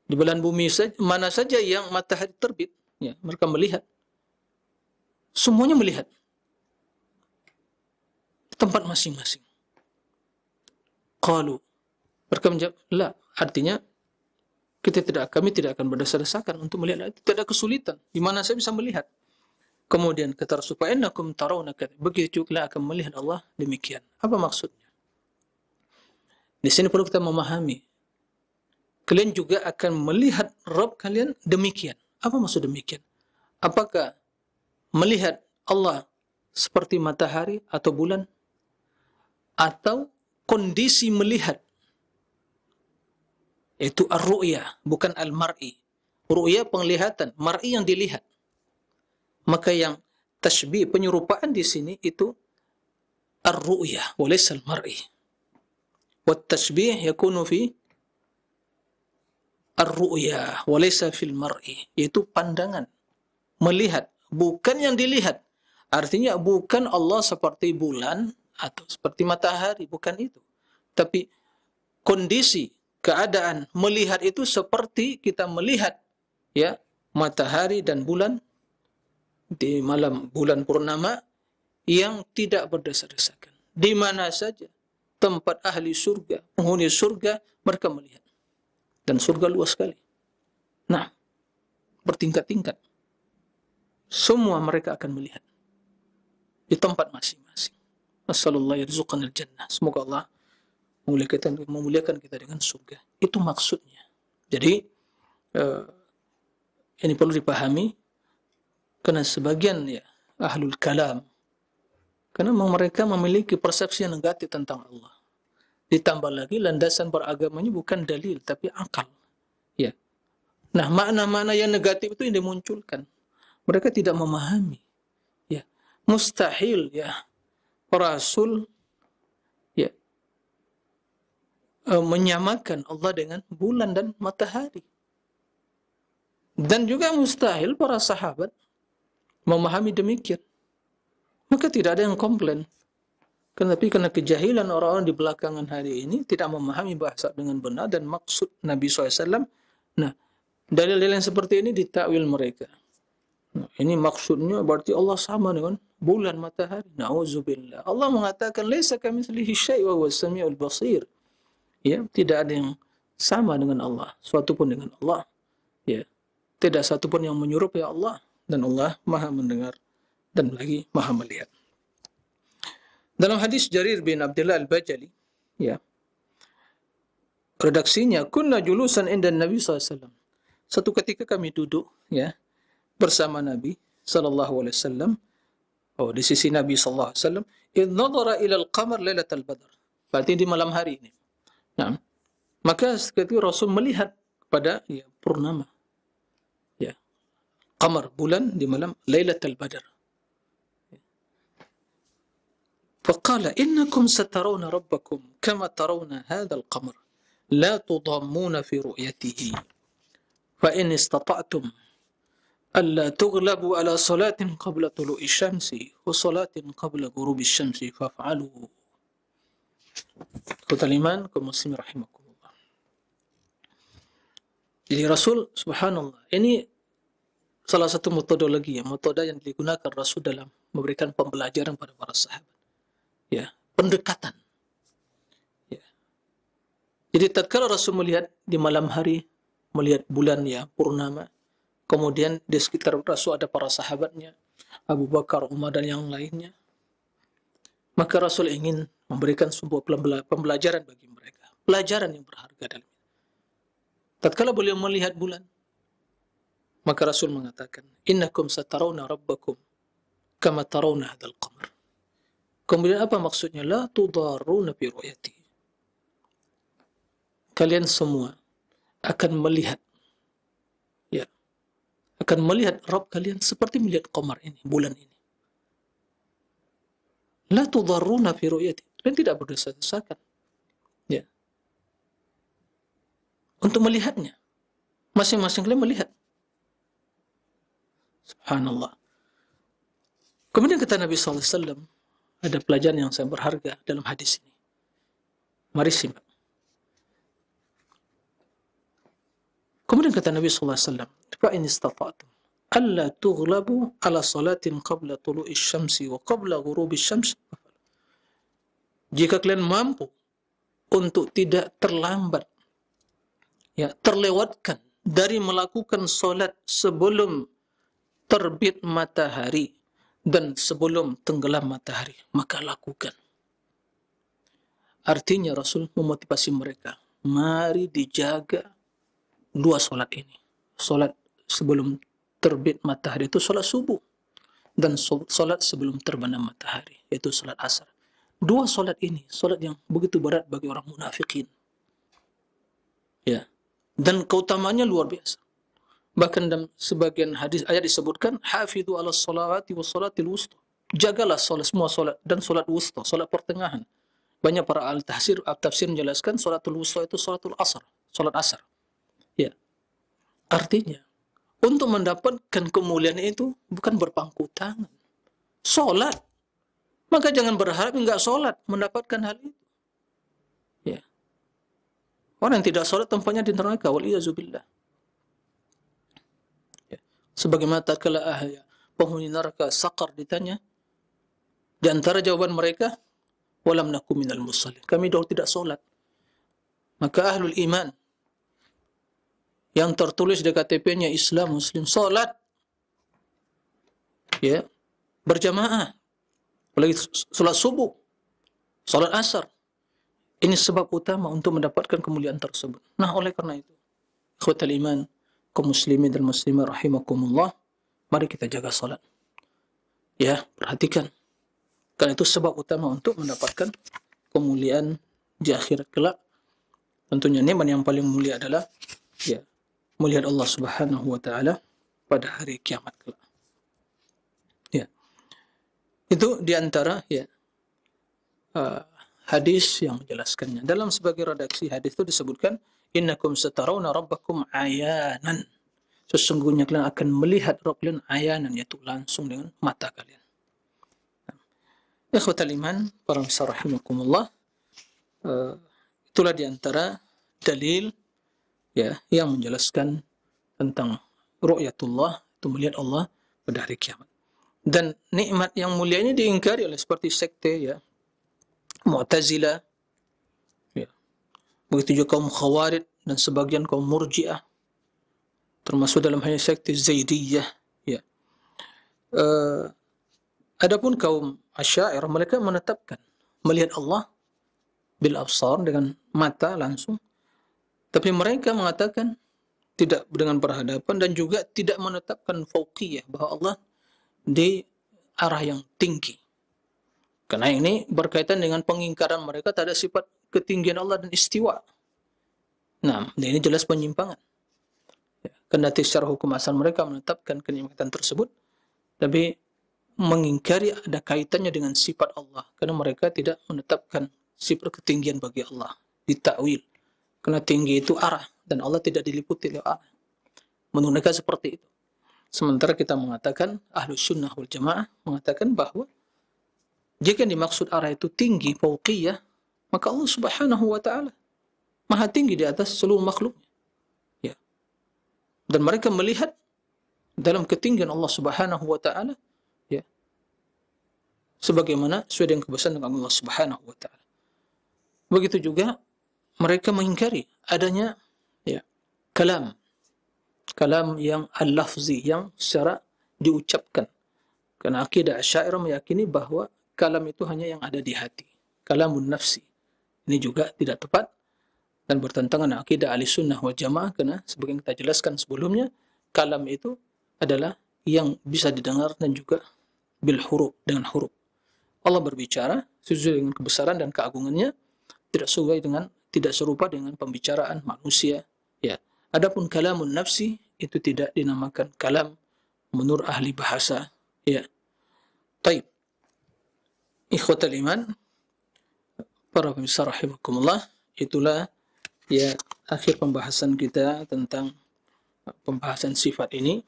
di belahan bumi saja, mana saja yang matahari terbit, ya, mereka melihat. Semuanya melihat tempat masing-masing. Qalu, mereka menjawab, la, artinya kami tidak akan berdesak-desakan untuk melihat, tidak ada kesulitan, di mana saya bisa melihat. Kemudian kata Rasul, fa innakum tarawna kadzalik, begitu kalian akan melihat Allah demikian. Apa maksudnya? Di sini perlu kita memahami, kalian juga akan melihat Rabb kalian demikian. Apa maksud demikian? Apakah melihat Allah seperti matahari atau bulan, atau kondisi melihat, itu ar-ru'ya, bukan al-mar'i. Ru'ya penglihatan, mar'i yang dilihat. Maka yang tashbih, penyerupaan di sini itu ar-ru'ya wa laysa al-mar'i. Wa tashbih yakunu fi ar-ru'ya wa laysa fil mar'i, yaitu pandangan, melihat, bukan yang dilihat. Artinya bukan Allah seperti bulan atau seperti matahari, bukan itu. Tapi kondisi keadaan melihat itu seperti kita melihat ya matahari dan bulan di malam bulan purnama yang tidak berdesak-desakan. Di mana saja tempat ahli surga, penghuni surga, mereka melihat. Dan surga luas sekali. Nah, bertingkat-tingkat. Semua mereka akan melihat di tempat masing-masing. Nasallallahu yarzuqanal jannah. Semoga Allah memuliakan kita dengan surga. Itu maksudnya. Jadi ini perlu dipahami karena sebagian ya ahlul kalam, karena mereka memiliki persepsi yang negatif tentang Allah. Ditambah lagi landasan beragamanya bukan dalil tapi akal. Ya. Nah, makna-makna yang negatif itu yang dimunculkan. Mereka tidak memahami. Ya. Mustahil ya Rasul ya menyamakan Allah dengan bulan dan matahari. Dan juga mustahil para sahabat memahami demikian. Maka tidak ada yang komplain. Tapi karena kejahilan orang-orang di belakangan hari ini tidak memahami bahasa dengan benar dan maksud Nabi SAW. Nah, dalil-dalil yang seperti ini ditakwil mereka. Nah, ini maksudnya berarti Allah sama dengan bulan matahari. Na'udzubillah. Allah mengatakan laisa kamitslihi syai' wa huwas samiul basir. Ya, tidak ada yang sama dengan Allah, suatu pun dengan Allah. Ya. Tidak satu pun yang menyerupai Allah dan Allah Maha mendengar dan lagi Maha melihat. Dalam hadis Jarir bin Abdullah Al-Bajali, ya, redaksinya, kunna julusan inda Nabi SAW. Satu ketika kami duduk, ya, bersama Nabi SAW. Oh, di sisi Nabi SAW. Idh nadhara ilal qamar lailatal badr. Berarti di malam hari ini. Nah, maka ketika Rasul melihat pada ya, purnama. Ya, qamar, bulan di malam lailatul badr. فقال إنكم سترون ربكم كما ترون هذا القمر لا تضامون في رؤيته فإن استطعتم ألا تغلبوا على صلاة قبل طلوع الشمس وصلاة قبل غروب الشمس فافعلوا. Ikhwatal iman kaum muslimin rahimakumullah. Jadi Rasul subhanallah ini salah satu metodologi yang digunakan Rasul dalam memberikan pembelajaran pada para sahabat. Ya, pendekatan. Ya. Jadi tatkala Rasul melihat di malam hari, melihat bulan ya purnama, kemudian di sekitar Rasul ada para sahabatnya, Abu Bakar, Umar dan yang lainnya, maka Rasul ingin memberikan sebuah pembelajaran bagi mereka, pelajaran yang berharga dalam itu. Tatkala beliau melihat bulan, maka Rasul mengatakan, innakum satarawna rabbakum kama tarawna hadzal qamar. Kemudian apa maksudnya? La tudarruna bi ru'yati. Kalian semua akan melihat, ya, akan melihat Rabb kalian seperti melihat qamar ini, bulan ini. La tudarruna bi ru'yati. Kalian tidak berdesak-desakan. Ya. Untuk melihatnya. Masing-masing kalian melihat. Subhanallah. Kemudian kata Nabi SAW, ada pelajaran yang sangat berharga dalam hadis ini. Mari simak. Kemudian kata Nabi SAW, فَإِنِ اسْتَطَعْتُمْ أَلَّا تُغْلَبُوا عَلَى صَلَاةٍ قَبْلَ طُلُوعِ الشَّمْسِ وَقَبْلَ غُرُوبِ الشَّمْسِ. Jika kalian mampu untuk tidak terlambat, ya, terlewatkan dari melakukan solat sebelum terbit matahari dan sebelum tenggelam matahari, maka lakukan. Artinya Rasul memotivasi mereka, mari dijaga dua solat ini. Solat sebelum terbit matahari itu solat subuh, dan solat sebelum terbenam matahari, yaitu solat asar. Dua solat ini, solat yang begitu berat bagi orang munafikin. Ya. Dan keutamanya luar biasa. Bahkan dalam sebagian hadis ayat disebutkan, hafidhu ala salawati wa salatil wusta. Jagalah solat, semua solat dan solat wusta, solat pertengahan. Banyak para ahli tafsir menjelaskan salatul wusta itu salatul asar, solat asar. Ya. Artinya, untuk mendapatkan kemuliaan itu bukan berpangku tangan. Solat. Maka jangan berharap enggak solat mendapatkan hal itu. Ya. Orang yang tidak salat tempatnya di neraka, waliyazubillah. Ya. Sebagaimana tatkala penghuni neraka Saqar ditanya, di antara jawaban mereka, walam nakum minal musallin. Kami dahulu tidak salat. Maka ahlul iman yang tertulis di KTP-nya Islam, Muslim, salat, ya, berjamaah, apalagi salat subuh, salat asar. Ini sebab utama untuk mendapatkan kemuliaan tersebut. Nah, oleh karena itu, ikhwatal iman, kaum muslimin dan muslimah rahimakumullah, mari kita jaga salat. Ya, perhatikan. Karena itu sebab utama untuk mendapatkan kemuliaan di akhirat kelak. Tentunya nikmat yang paling mulia adalah ya, melihat Allah Subhanahu wa taala pada hari kiamat kelak. Ya. Itu di antara ya hadis yang menjelaskannya. Dalam sebagai redaksi hadis itu disebutkan, innakum satarawna rabbakum ayanan. Sesungguhnya kalian akan melihat Rabb kalian ayanan, yaitu langsung dengan mata kalian. Ikhwatal iman, para misal rahimakumullah, itulah di antara dalil ya yang menjelaskan tentang ru'yatullah, itu melihat Allah pada hari kiamat. Dan nikmat yang mulia ini diingkari oleh seperti sekte ya Mu'tazilah, ya. Begitu juga kaum Khawarij dan sebagian kaum Murji'ah, termasuk dalam hal sekte Zaidiyah, ya. Adapun kaum Asy'ariyah, mereka menetapkan melihat Allah bil absar, dengan mata langsung, tapi mereka mengatakan tidak dengan berhadapan, dan juga tidak menetapkan fauqiyah, bahwa Allah di arah yang tinggi. Karena ini berkaitan dengan pengingkaran mereka terhadap sifat ketinggian Allah dan istiwa. Nah, ini jelas penyimpangan. Ya, kendati secara hukum asal mereka menetapkan kenikmatan tersebut, tapi mengingkari ada kaitannya dengan sifat Allah. Karena mereka tidak menetapkan sifat ketinggian bagi Allah. Ditakwil. Karena tinggi itu arah, dan Allah tidak diliputi oleh arah. Menurut mereka seperti itu. Sementara kita mengatakan, Ahlus Sunnah wal Jamaah mengatakan bahwa jika yang dimaksud arah itu tinggi, fauqiyah, maka Allah Subhanahu wa taala maha tinggi di atas seluruh makhluknya. Ya. Dan mereka melihat dalam ketinggian Allah Subhanahu wa taala, ya, sebagaimana sesuai dengan kebesaran Allah Subhanahu wa taala. Begitu juga mereka mengingkari adanya ya kalam yang al-lafzi, yang secara diucapkan. Karena akidah Asy'ariyah meyakini bahwa kalam itu hanya yang ada di hati. Kalamun nafsi. Ini juga tidak tepat dan bertentangan dengan akidah Ahlussunnah wal Jamaah, karena seperti yang kita jelaskan sebelumnya, kalam itu adalah yang bisa didengar dan juga bil huruf, dengan huruf. Allah berbicara sesuai dengan kebesaran dan keagungannya, tidak serupa dengan pembicaraan manusia. Ya. Adapun kalamun nafsi itu tidak dinamakan kalam menurut ahli bahasa. Ya. Taib. Ikhwatal iman, para pemirsa rahimakumullah, itulah ya akhir pembahasan kita tentang pembahasan sifat ini.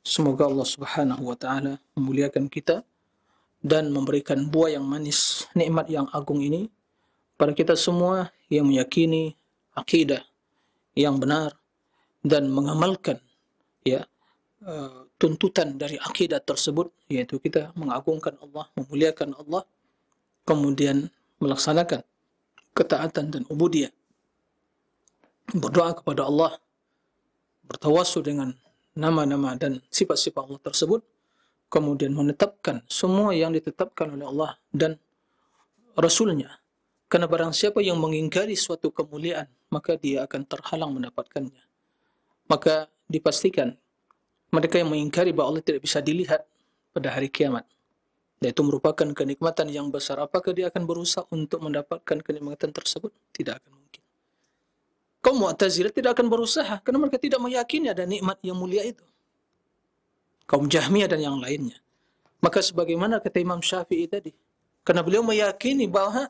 Semoga Allah Subhanahu wa taala memuliakan kita dan memberikan buah yang manis, nikmat yang agung ini pada kita semua yang meyakini akidah yang benar dan mengamalkan ya tuntutan dari akidah tersebut, yaitu kita mengagungkan Allah, memuliakan Allah, kemudian melaksanakan ketaatan dan ubudiyah, berdoa kepada Allah, bertawassul dengan nama-nama dan sifat-sifat Allah tersebut, kemudian menetapkan semua yang ditetapkan oleh Allah dan Rasulnya. Karena barang siapa yang mengingkari suatu kemuliaan, maka dia akan terhalang mendapatkannya. Maka dipastikan mereka yang mengingkari bahwa Allah tidak bisa dilihat pada hari kiamat, dan itu merupakan kenikmatan yang besar, apakah dia akan berusaha untuk mendapatkan kenikmatan tersebut? Tidak akan mungkin. Kaum Mu'tazilah tidak akan berusaha, karena mereka tidak meyakini ada nikmat yang mulia itu. Kaum Jahmiyah dan yang lainnya. Maka sebagaimana kata Imam Syafi'i tadi, karena beliau meyakini bahwa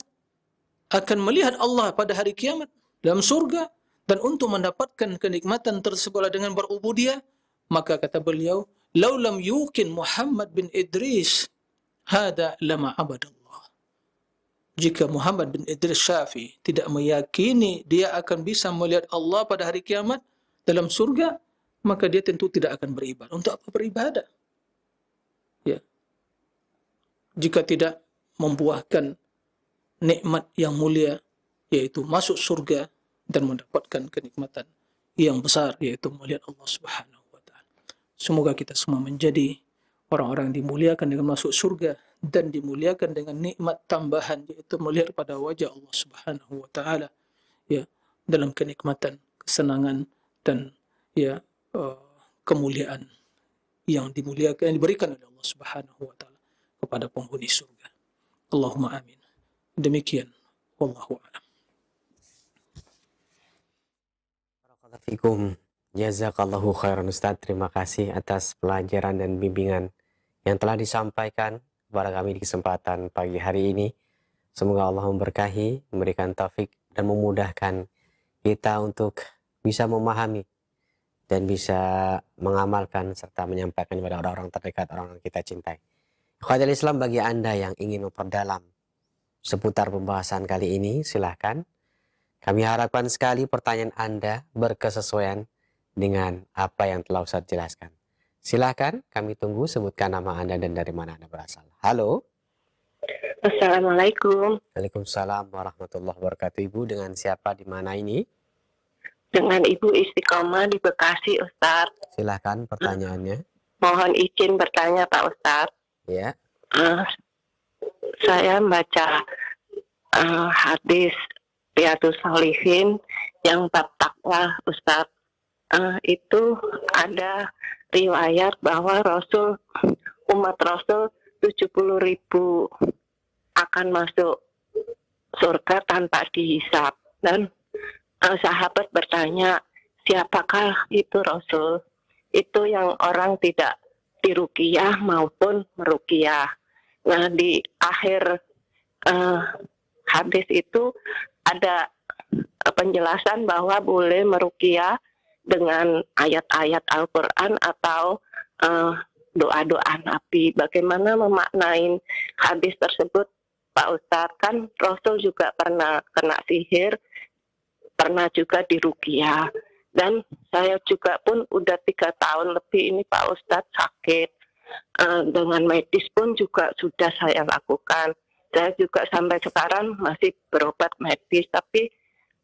akan melihat Allah pada hari kiamat dalam surga, dan untuk mendapatkan kenikmatan tersebut dengan berubudiyah, maka kata beliau, laulam yuqin Muhammad bin Idris hada lama abadallah. jika Muhammad bin Idris Syafi'i tidak meyakini dia akan bisa melihat Allah pada hari kiamat dalam surga, maka dia tentu tidak akan beribadah. Untuk apa beribadah? Ya. Jika tidak membuahkan nikmat yang mulia, yaitu masuk surga dan mendapatkan kenikmatan yang besar, yaitu melihat Allah Subhanahu wa taala. Semoga kita semua menjadi orang-orang yang dimuliakan dengan masuk surga dan dimuliakan dengan nikmat tambahan, yaitu melihat pada wajah Allah Subhanahu wa taala, ya, dalam kenikmatan, kesenangan dan ya kemuliaan yang dimuliakan, yang diberikan oleh Allah Subhanahu wa taala kepada penghuni surga. Allahumma amin. Demikian, wallahu a'lam. Barakallahu fikum. Jazakallahu khairan Ustaz. Terima kasih atas pelajaran dan bimbingan yang telah disampaikan kepada kami di kesempatan pagi hari ini. Semoga Allah memberkahi, memberikan taufik dan memudahkan kita untuk bisa memahami dan bisa mengamalkan serta menyampaikan kepada orang-orang terdekat, orang-orang kita cintai. Ikhwatul Islam, bagi Anda yang ingin memperdalam seputar pembahasan kali ini, silahkan. Kami harapkan sekali pertanyaan Anda berkesesuaian dengan apa yang telah Ustaz jelaskan. Silahkan, kami tunggu, sebutkan nama Anda dan dari mana Anda berasal. Halo. Assalamualaikum. Waalaikumsalam warahmatullahi wabarakatuh. Ibu, dengan siapa, di mana ini? Dengan Ibu Istiqomah di Bekasi, Ustaz. Silahkan pertanyaannya. Mohon izin bertanya, Pak Ustaz. Ya. Saya baca hadis Riyadhus Shalihin yang bab takwa, Ustaz. Itu ada riwayat bahwa umat Rasul 70.000 akan masuk surga tanpa dihisab. Dan sahabat bertanya, siapakah itu Rasul? Itu yang orang tidak diruqyah maupun meruqyah. Nah, di akhir hadis itu ada penjelasan bahwa boleh meruqyah dengan ayat-ayat Al-Quran atau doa-doa Nabi. Bagaimana memaknai hadis tersebut, Pak Ustadz? Kan Rasul juga pernah kena sihir, pernah juga diruqyah. Dan saya juga pun udah 3 tahun lebih ini, Pak Ustadz, sakit. Dengan medis pun juga sudah saya lakukan. Saya juga sampai sekarang masih berobat medis, tapi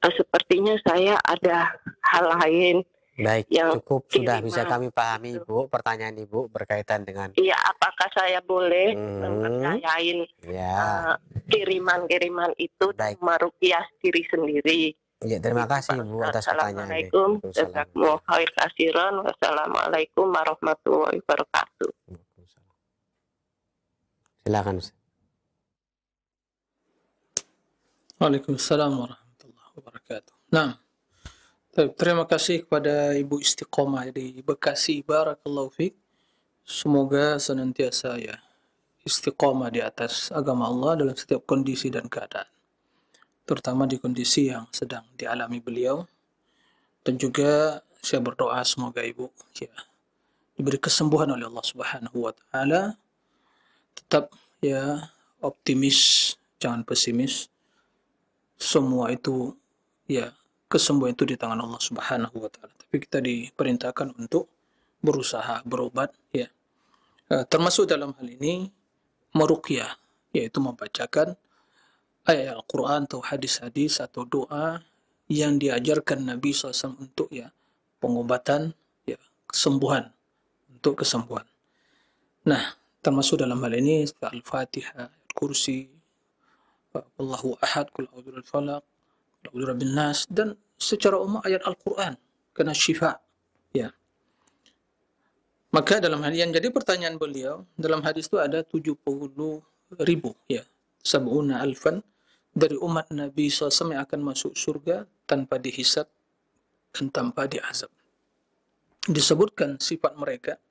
sepertinya saya ada hal lain. Baik, cukup sudah bisa kami pahami, Ibu. Pertanyaan Ibu berkaitan dengan... Iya, apakah saya boleh mempercayain kiriman-kiriman itu meruqyah diri sendiri? Ya, terima kasih Ibu atas pertanyaannya. Wassalamualaikum warahmatullahi wabarakatuh. Silakan Ustaz. Waalaikumsalam warahmatullahi wabarakatuh. Nah, terima kasih kepada Ibu Istiqomah di Bekasi. Barakallahu fiik. Semoga senantiasa ya istiqomah di atas agama Allah dalam setiap kondisi dan keadaan, terutama di kondisi yang sedang dialami beliau. Dan juga saya berdoa semoga Ibu ya diberi kesembuhan oleh Allah Subhanahu wa taala. Tetap ya optimis, jangan pesimis. Semua itu ya, kesembuhan itu di tangan Allah Subhanahu wa taala. Tapi kita diperintahkan untuk berusaha berobat ya. Termasuk dalam hal ini meruqyah, yaitu membacakan ayat Al-Quran atau hadis-hadis atau doa yang diajarkan Nabi SAW untuk ya pengobatan, ya kesembuhan, untuk kesembuhan. Nah, termasuk dalam hal ini Al-Fatihah, Kursi, Allahu Ahad, Qul a'udzu birabbil falaq, Qul a'udzu birabbin nas, dan secara umum ayat Al-Quran karena syifa. Ya. Maka dalam hal yang jadi pertanyaan beliau, dalam hadis itu ada 70.000 ya, sab'una alfan dari umat Nabi SAW yang akan masuk surga tanpa dihisab dan tanpa diazab. Disebutkan sifat mereka.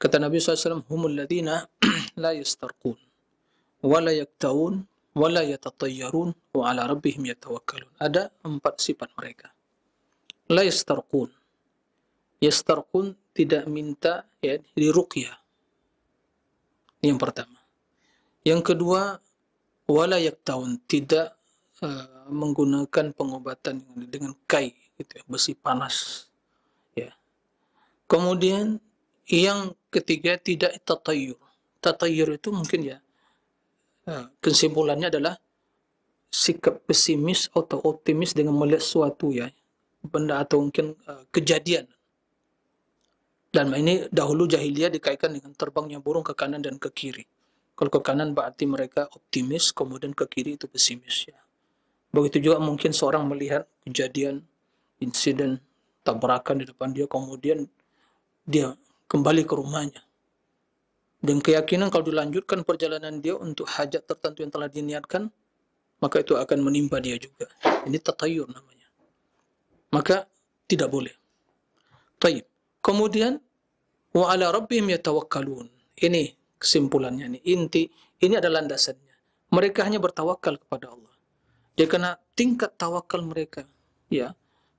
Kata Nabi SAW, humul ladina la yastarqun, wa la yaktawun, wa la yatatayyarun, wa ala rabbihim yatawakkalun. Ada 4 sifat mereka. La yastarqun. Yastarqun tidak minta ya diruqyah. Yang pertama. Yang kedua, wala yaktawun, tidak menggunakan pengobatan dengan kai, gitu ya, besi panas. Ya. Kemudian yang ketiga tidak tatayur. Tatayur itu mungkin ya kesimpulannya adalah sikap pesimis atau optimis dengan melihat suatu ya benda atau mungkin kejadian. Dan ini dahulu jahiliyah dikaitkan dengan terbangnya burung ke kanan dan ke kiri. Kalau ke kanan berarti mereka optimis, kemudian ke kiri itu pesimis ya. Begitu juga mungkin seorang melihat kejadian, insiden tabrakan di depan dia, kemudian dia kembali ke rumahnya. Dan keyakinan kalau dilanjutkan perjalanan dia untuk hajat tertentu yang telah diniatkan, maka itu akan menimpa dia juga. Ini tatayur namanya. Maka tidak boleh. Taib. Kemudian wa ala rabbihim yatawakkalun. Ini kesimpulannya nih. Ini adalah landasannya. Mereka hanya bertawakal kepada Allah. Dia kena tingkat tawakal mereka, ya.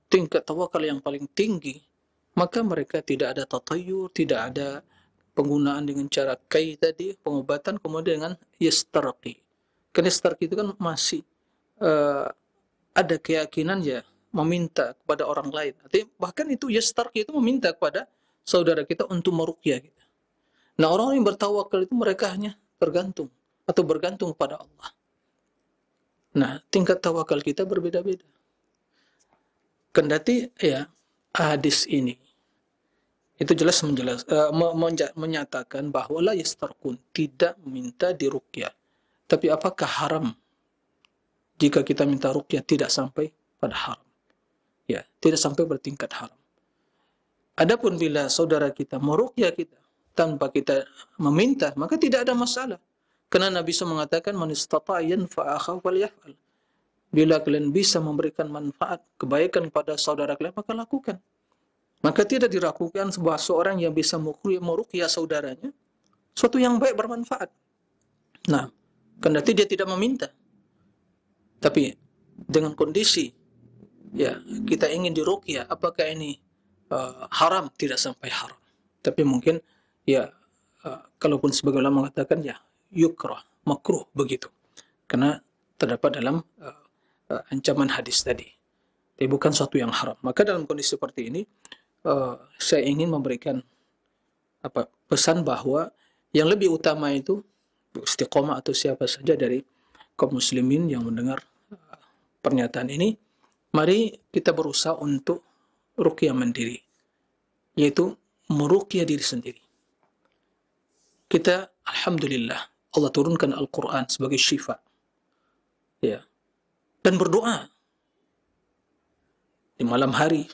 Tingkat tawakal yang paling tinggi, maka mereka tidak ada tatayur, tidak ada penggunaan dengan cara kai tadi, pengobatan, kemudian dengan yastarqi. Karena yastarqi itu kan masih ada keyakinan ya meminta kepada orang lain. Artinya, bahkan itu yastarqi itu meminta kepada saudara kita untuk meruqyah kita. Nah, orang yang bertawakal itu mereka hanya tergantung atau bergantung pada Allah. Nah, tingkat tawakal kita berbeda-beda. Kendati ya hadis ini itu jelas menyatakan bahwa la yastarqun, tidak minta diruqyah. Tapi apakah haram jika kita minta ruqyah tidak sampai pada haram? Ya, tidak sampai bertingkat haram. Adapun bila saudara kita meruqyah kita tanpa kita meminta, maka tidak ada masalah. Karena Nabi SAW mengatakan man istata'a yanfa'a akhahu falyaf'al. Bila kalian bisa memberikan manfaat, kebaikan kepada saudara kalian, maka lakukan. Maka tidak diragukan sebuah seorang yang bisa meruqyah saudaranya, suatu yang baik bermanfaat. Nah, kendati dia tidak meminta. Tapi dengan kondisi ya kita ingin diruqyah, apakah ini haram? Tidak sampai haram. Tapi mungkin ya kalaupun sebagian ulama mengatakan ya yukrah, makruh begitu. Karena terdapat dalam ancaman hadis tadi. Tapi bukan suatu yang haram. Maka dalam kondisi seperti ini saya ingin memberikan pesan bahwa yang lebih utama itu istiqomah atau siapa saja dari kaum muslimin yang mendengar pernyataan ini, mari kita berusaha untuk ruqyah mandiri, yaitu meruqyah diri sendiri. Kita alhamdulillah Allah turunkan Al-Quran sebagai syifa, ya, dan berdoa di malam hari,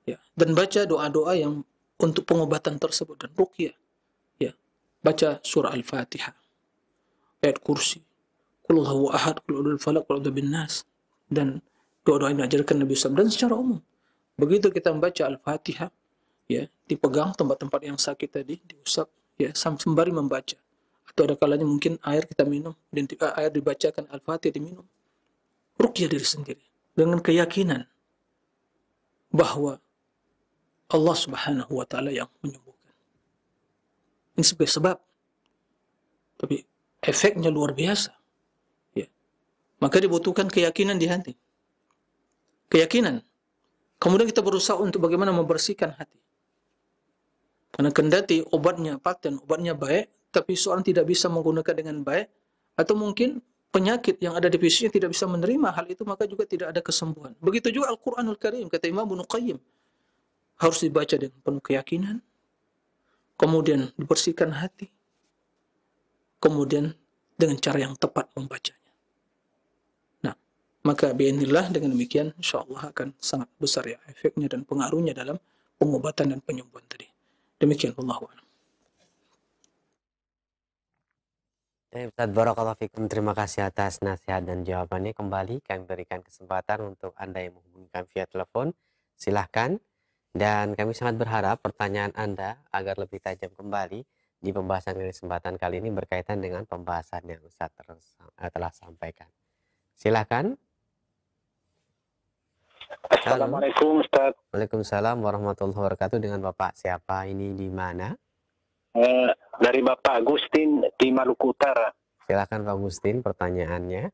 ya, dan baca doa-doa yang untuk pengobatan tersebut dan ruqyah, ya, baca surah Al-Fatihah, ayat kursi, qul huwallahu ahad, qul a'udzu falaq, qul a'udzu binnas, dan doa-doa yang diajarkan Nabi SAW. Dan secara umum, begitu kita membaca Al-Fatihah, ya, dipegang tempat-tempat yang sakit tadi, diusap, ya, sembari membaca. Atau ada kalanya mungkin air kita minum, dan air dibacakan Al-Fatihah diminum. Ruqyah diri sendiri dengan keyakinan bahwa Allah Subhanahu wa taala yang menyembuhkan. Ini sebagai sebab. Tapi efeknya luar biasa. Ya. Maka dibutuhkan keyakinan di hati. Keyakinan. Kemudian kita berusaha untuk bagaimana membersihkan hati. Karena kendati obatnya paten, obatnya baik, tapi seorang tidak bisa menggunakan dengan baik, atau mungkin penyakit yang ada di fisiknya tidak bisa menerima hal itu, maka juga tidak ada kesembuhan. Begitu juga Al-Quranul Karim, kata Imam Ibnu Qayyim, harus dibaca dengan penuh keyakinan, kemudian dibersihkan hati, kemudian dengan cara yang tepat membacanya. Nah, maka bi'inillah dengan demikian, insyaAllah akan sangat besar ya efeknya dan pengaruhnya dalam pengobatan dan penyembuhan tadi. Demikian, Wallahu a'lam. Ustaz, barakallahu fikum. Terima kasih atas nasihat dan jawabannya. Kembali kami berikan kesempatan untuk Anda yang menghubungi kami via telepon. Silahkan. Dan kami sangat berharap pertanyaan Anda agar lebih tajam kembali di pembahasan kesempatan kali ini berkaitan dengan pembahasan yang Ustaz telah sampaikan. Silahkan. Assalamualaikum Ustaz. Waalaikumsalam warahmatullahi wabarakatuh. Dengan Bapak siapa ini di mana? Dari Bapak Agustin di Maluku Utara. Silakan Pak Gustin pertanyaannya.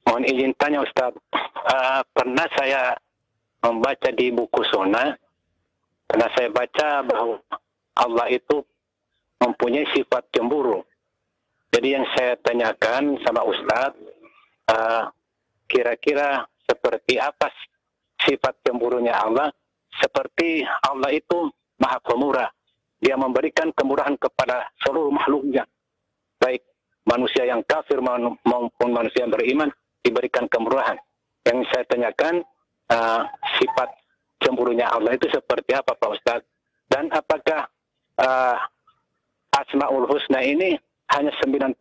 Mohon izin tanya Ustaz. Pernah saya membaca di buku Sunnah, pernah saya baca bahwa Allah itu mempunyai sifat cemburu. Jadi yang saya tanyakan sama Ustaz, kira-kira seperti apa sifat cemburunya Allah? Seperti Allah itu Maha Pemurah. Dia memberikan kemurahan kepada seluruh makhluknya. Baik manusia yang kafir maupun manusia yang beriman, diberikan kemurahan. Yang saya tanyakan, sifat cemburunya Allah itu seperti apa Pak Ustaz? Dan apakah Asmaul Husna ini hanya 99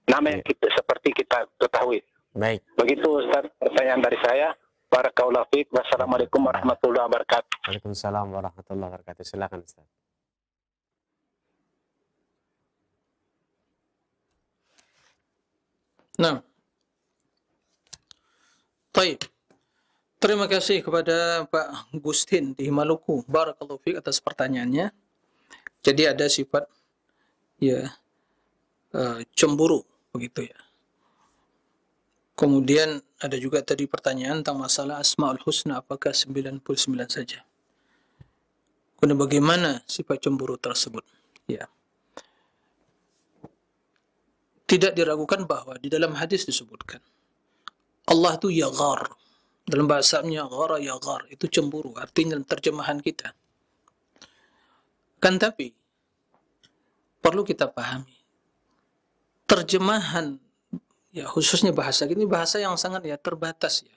nama yang seperti kita ketahui? Baik. Begitu Ustaz pertanyaan dari saya. Barakallahu fiik. Wassalamualaikum warahmatullahi wabarakatuh. Waalaikumsalam warahmatullahi wabarakatuh. Silakan Ustaz. Nah, baik. Terima kasih kepada Pak Gustin di Maluku. Barakallahu fiik atas pertanyaannya. Jadi ada sifat cemburu begitu ya. Kemudian ada juga tadi pertanyaan tentang masalah Asmaul Husna, apakah 99 saja. Kemudian bagaimana sifat cemburu tersebut? Ya. Tidak diragukan bahwa di dalam hadis disebutkan Allah itu yaghar. Dalam bahasanya ghara yaghar, itu cemburu, artinya dalam terjemahan kita. Kan tapi perlu kita pahami terjemahan ya khususnya bahasa ini bahasa yang sangat terbatas ya.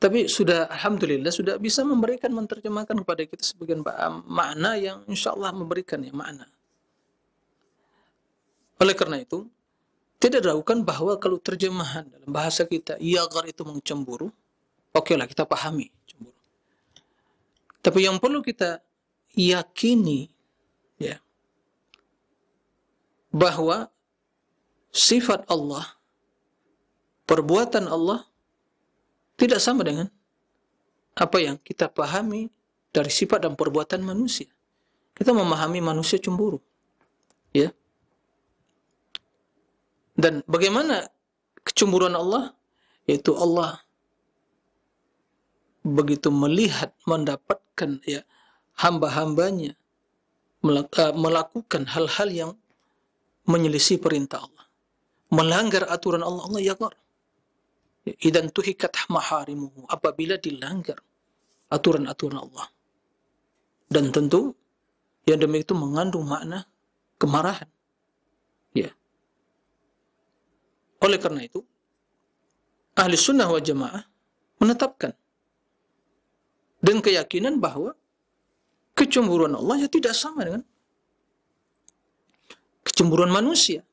Tapi sudah alhamdulillah sudah bisa menerjemahkan kepada kita sebagian makna yang insya Allah memberikan makna. Oleh karena itu tidak diragukan bahwa kalau terjemahan dalam bahasa kita yaghar itu mencemburu, oke lah kita pahami cemburu. Tapi yang perlu kita yakini ya bahwa sifat Allah, perbuatan Allah tidak sama dengan apa yang kita pahami dari sifat dan perbuatan manusia. Kita memahami manusia cemburu. Ya. Dan bagaimana kecemburuan Allah? Yaitu Allah begitu melihat, mendapatkan hamba-hambanya melakukan hal-hal yang menyelisih perintah Allah, melanggar aturan Allah, Allah yaghar. Idan tuhikat maharimuhu, apabila dilanggar aturan-aturan Allah. Dan tentu yang demikian itu mengandung makna kemarahan. Ya. Oleh karena itu, ahli sunnah wal jamaah menetapkan dengan keyakinan bahwa kecemburuan Allah tidak sama dengan kecemburuan manusia.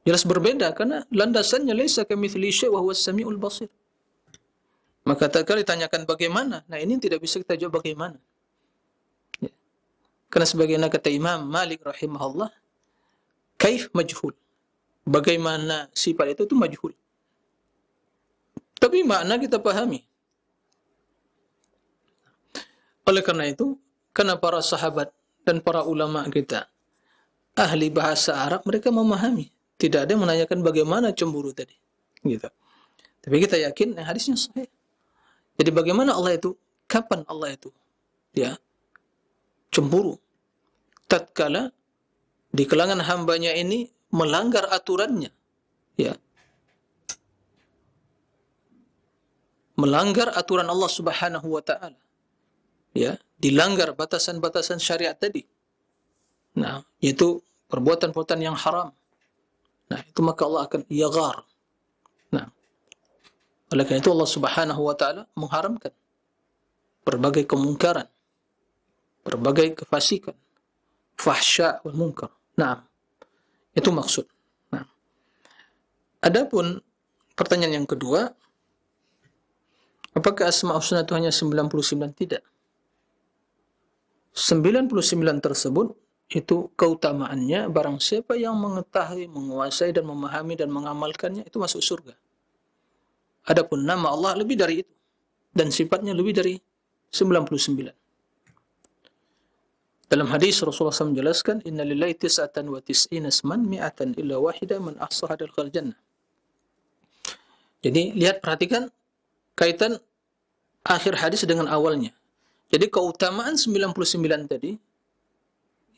Jelas berbeda karena landasannya laisa kamitslihi syai' wa huwas samiul basir. Maka tatkala ditanyakan bagaimana, nah ini tidak bisa kita jawab bagaimana. Ya. Karena sebagaimana kata Imam Malik rahimahullah, kaif majhul. Bagaimana sifat itu majhul. Tapi makna kita pahami. Oleh karena itu, karena para sahabat dan para ulama kita ahli bahasa Arab, mereka memahami. Tidak ada yang menanyakan bagaimana cemburu tadi. Gitu. Tapi kita yakin hadisnya sahih. Jadi bagaimana Allah itu, kapan Allah itu cemburu? Tatkala di kalangan hambanya ini melanggar aturannya. Ya. Melanggar aturan Allah Subhanahu wa taala. Ya, dilanggar batasan-batasan syariat tadi. Nah, yaitu perbuatan-perbuatan yang haram. Nah, itu maka Allah akan yaghar. Nah, oleh karena itu Allah Subhanahu wa taala mengharamkan berbagai kemungkaran, berbagai kefasikan, fahsya wal munkar. Nah, itu maksud. Nah, adapun pertanyaan yang kedua, apakah Asmaul Husna itu hanya 99? Tidak. 99 tersebut itu keutamaannya barang siapa yang mengetahui, menguasai dan memahami dan mengamalkannya itu masuk surga. Adapun nama Allah lebih dari itu dan sifatnya lebih dari 99. Dalam hadis Rasulullah SAW menjelaskan, Inna lillahi tis'atan wa tis'ina asman mi'atan illa wahida man ahsaha dakhala jannah. Jadi lihat, perhatikan kaitan akhir hadis dengan awalnya. Jadi keutamaan 99 tadi,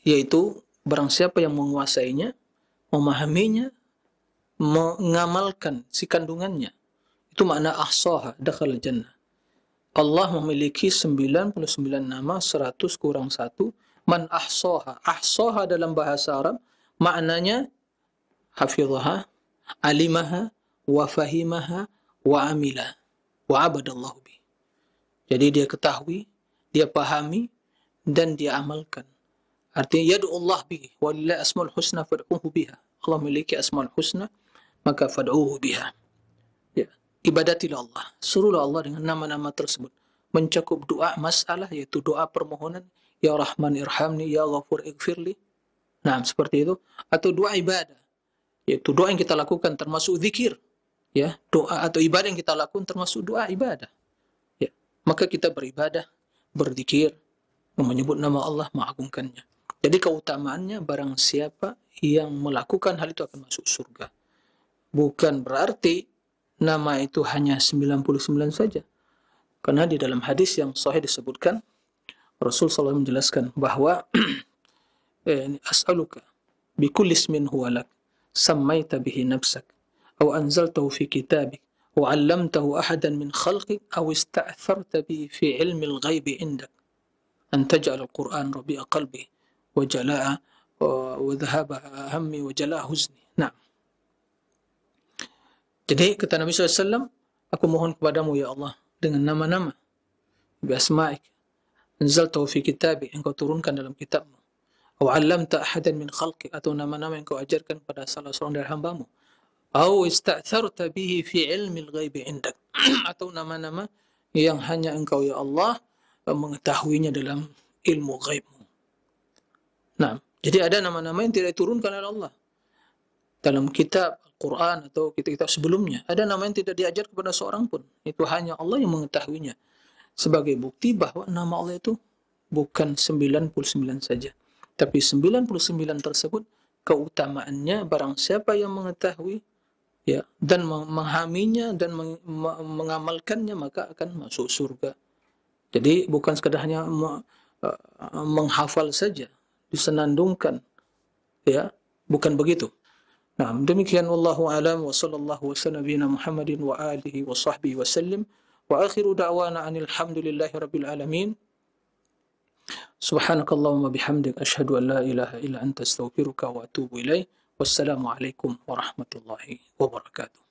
yaitu barang siapa yang menguasainya, memahaminya, mengamalkan si kandungannya, itu makna ahsaha dakhala jannah. Allah memiliki 99 nama, 100 kurang 1. Man ahsaha. Ahsaha dalam bahasa Arab maknanya hafidhaha, alimaha, wa fahimaha, wa amila, wa abadallahu bi. Jadi dia ketahui, dia pahami, dan dia amalkan. Artinya yad'ullah bihi, walillahi asmaul husna fad'uhu biha. Allah memiliki asmaul husna, maka fad'uhu biha. Ya, ibadatilah Allah, suruhlah Allah dengan nama-nama tersebut. Mencakup doa masalah, yaitu doa permohonan, ya Rahman irhamni, ya Ghafur ighfirli. Nah, seperti itu. Atau doa ibadah, yaitu doa yang kita lakukan termasuk zikir. Ya, doa atau ibadah yang kita lakukan termasuk doa ibadah. Ya, maka kita beribadah, berzikir, menyebut nama Allah, mengagungkannya. Jadi keutamaannya, barang siapa yang melakukan hal itu akan masuk surga. Bukan berarti nama itu hanya 99 saja. Karena di dalam hadis yang sahih disebutkan, Rasul SAW menjelaskan bahwa as'aluka bikulli ismin huwa lak sammaita bihi nafsak aw anzaltahu fi kitabik aw 'allamtahu ahadan min khalqik aw ista'tharta bihi fi 'ilmi al-ghaib indak an taj'al al-Qur'an rabi'a qalbi wa jala'a wa dhahaba hammi wa jala'a huzni. Nah, jadi kata Nabi SAW, aku mohon kepadamu ya Allah dengan nama-nama, bi asma'ik, anzaltahu fi kitabik, engkau turunkan dalam kitabmu, atau 'allamta ahadan min khalqik, atau nama-nama yang kau ajarkan pada salah seorang dari hambamu, atau ista'tharta bihi fi ilmi al-ghaib indak, atau nama-nama yang hanya engkau ya Allah mengetahuinya dalam ilmu ghaibmu. Nah, jadi ada nama-nama yang tidak diturunkan oleh Allah dalam kitab Al-Quran atau kitab-kitab sebelumnya. Ada nama yang tidak diajar kepada seorang pun. Itu hanya Allah yang mengetahuinya. Sebagai bukti bahwa nama Allah itu bukan 99 saja. Tapi 99 tersebut keutamaannya, barang siapa yang mengetahui ya dan memahaminya dan mengamalkannya, maka akan masuk surga. Jadi bukan sekadar hanya menghafal saja, disenandungkan, ya, bukan begitu. Nah, demikian wallahu alam wa sallallahu wa sallam nabiyina Muhammadin wa alihi wa sahbihi wa sallim wa akhiru da'wana anil hamdulillahi rabbil alamin. Subhanakallahumma bihamdik asyhadu an la ilaha illa anta astaghfiruka wa atubu ilaik. Wassalamu alaikum warahmatullahi wabarakatuh.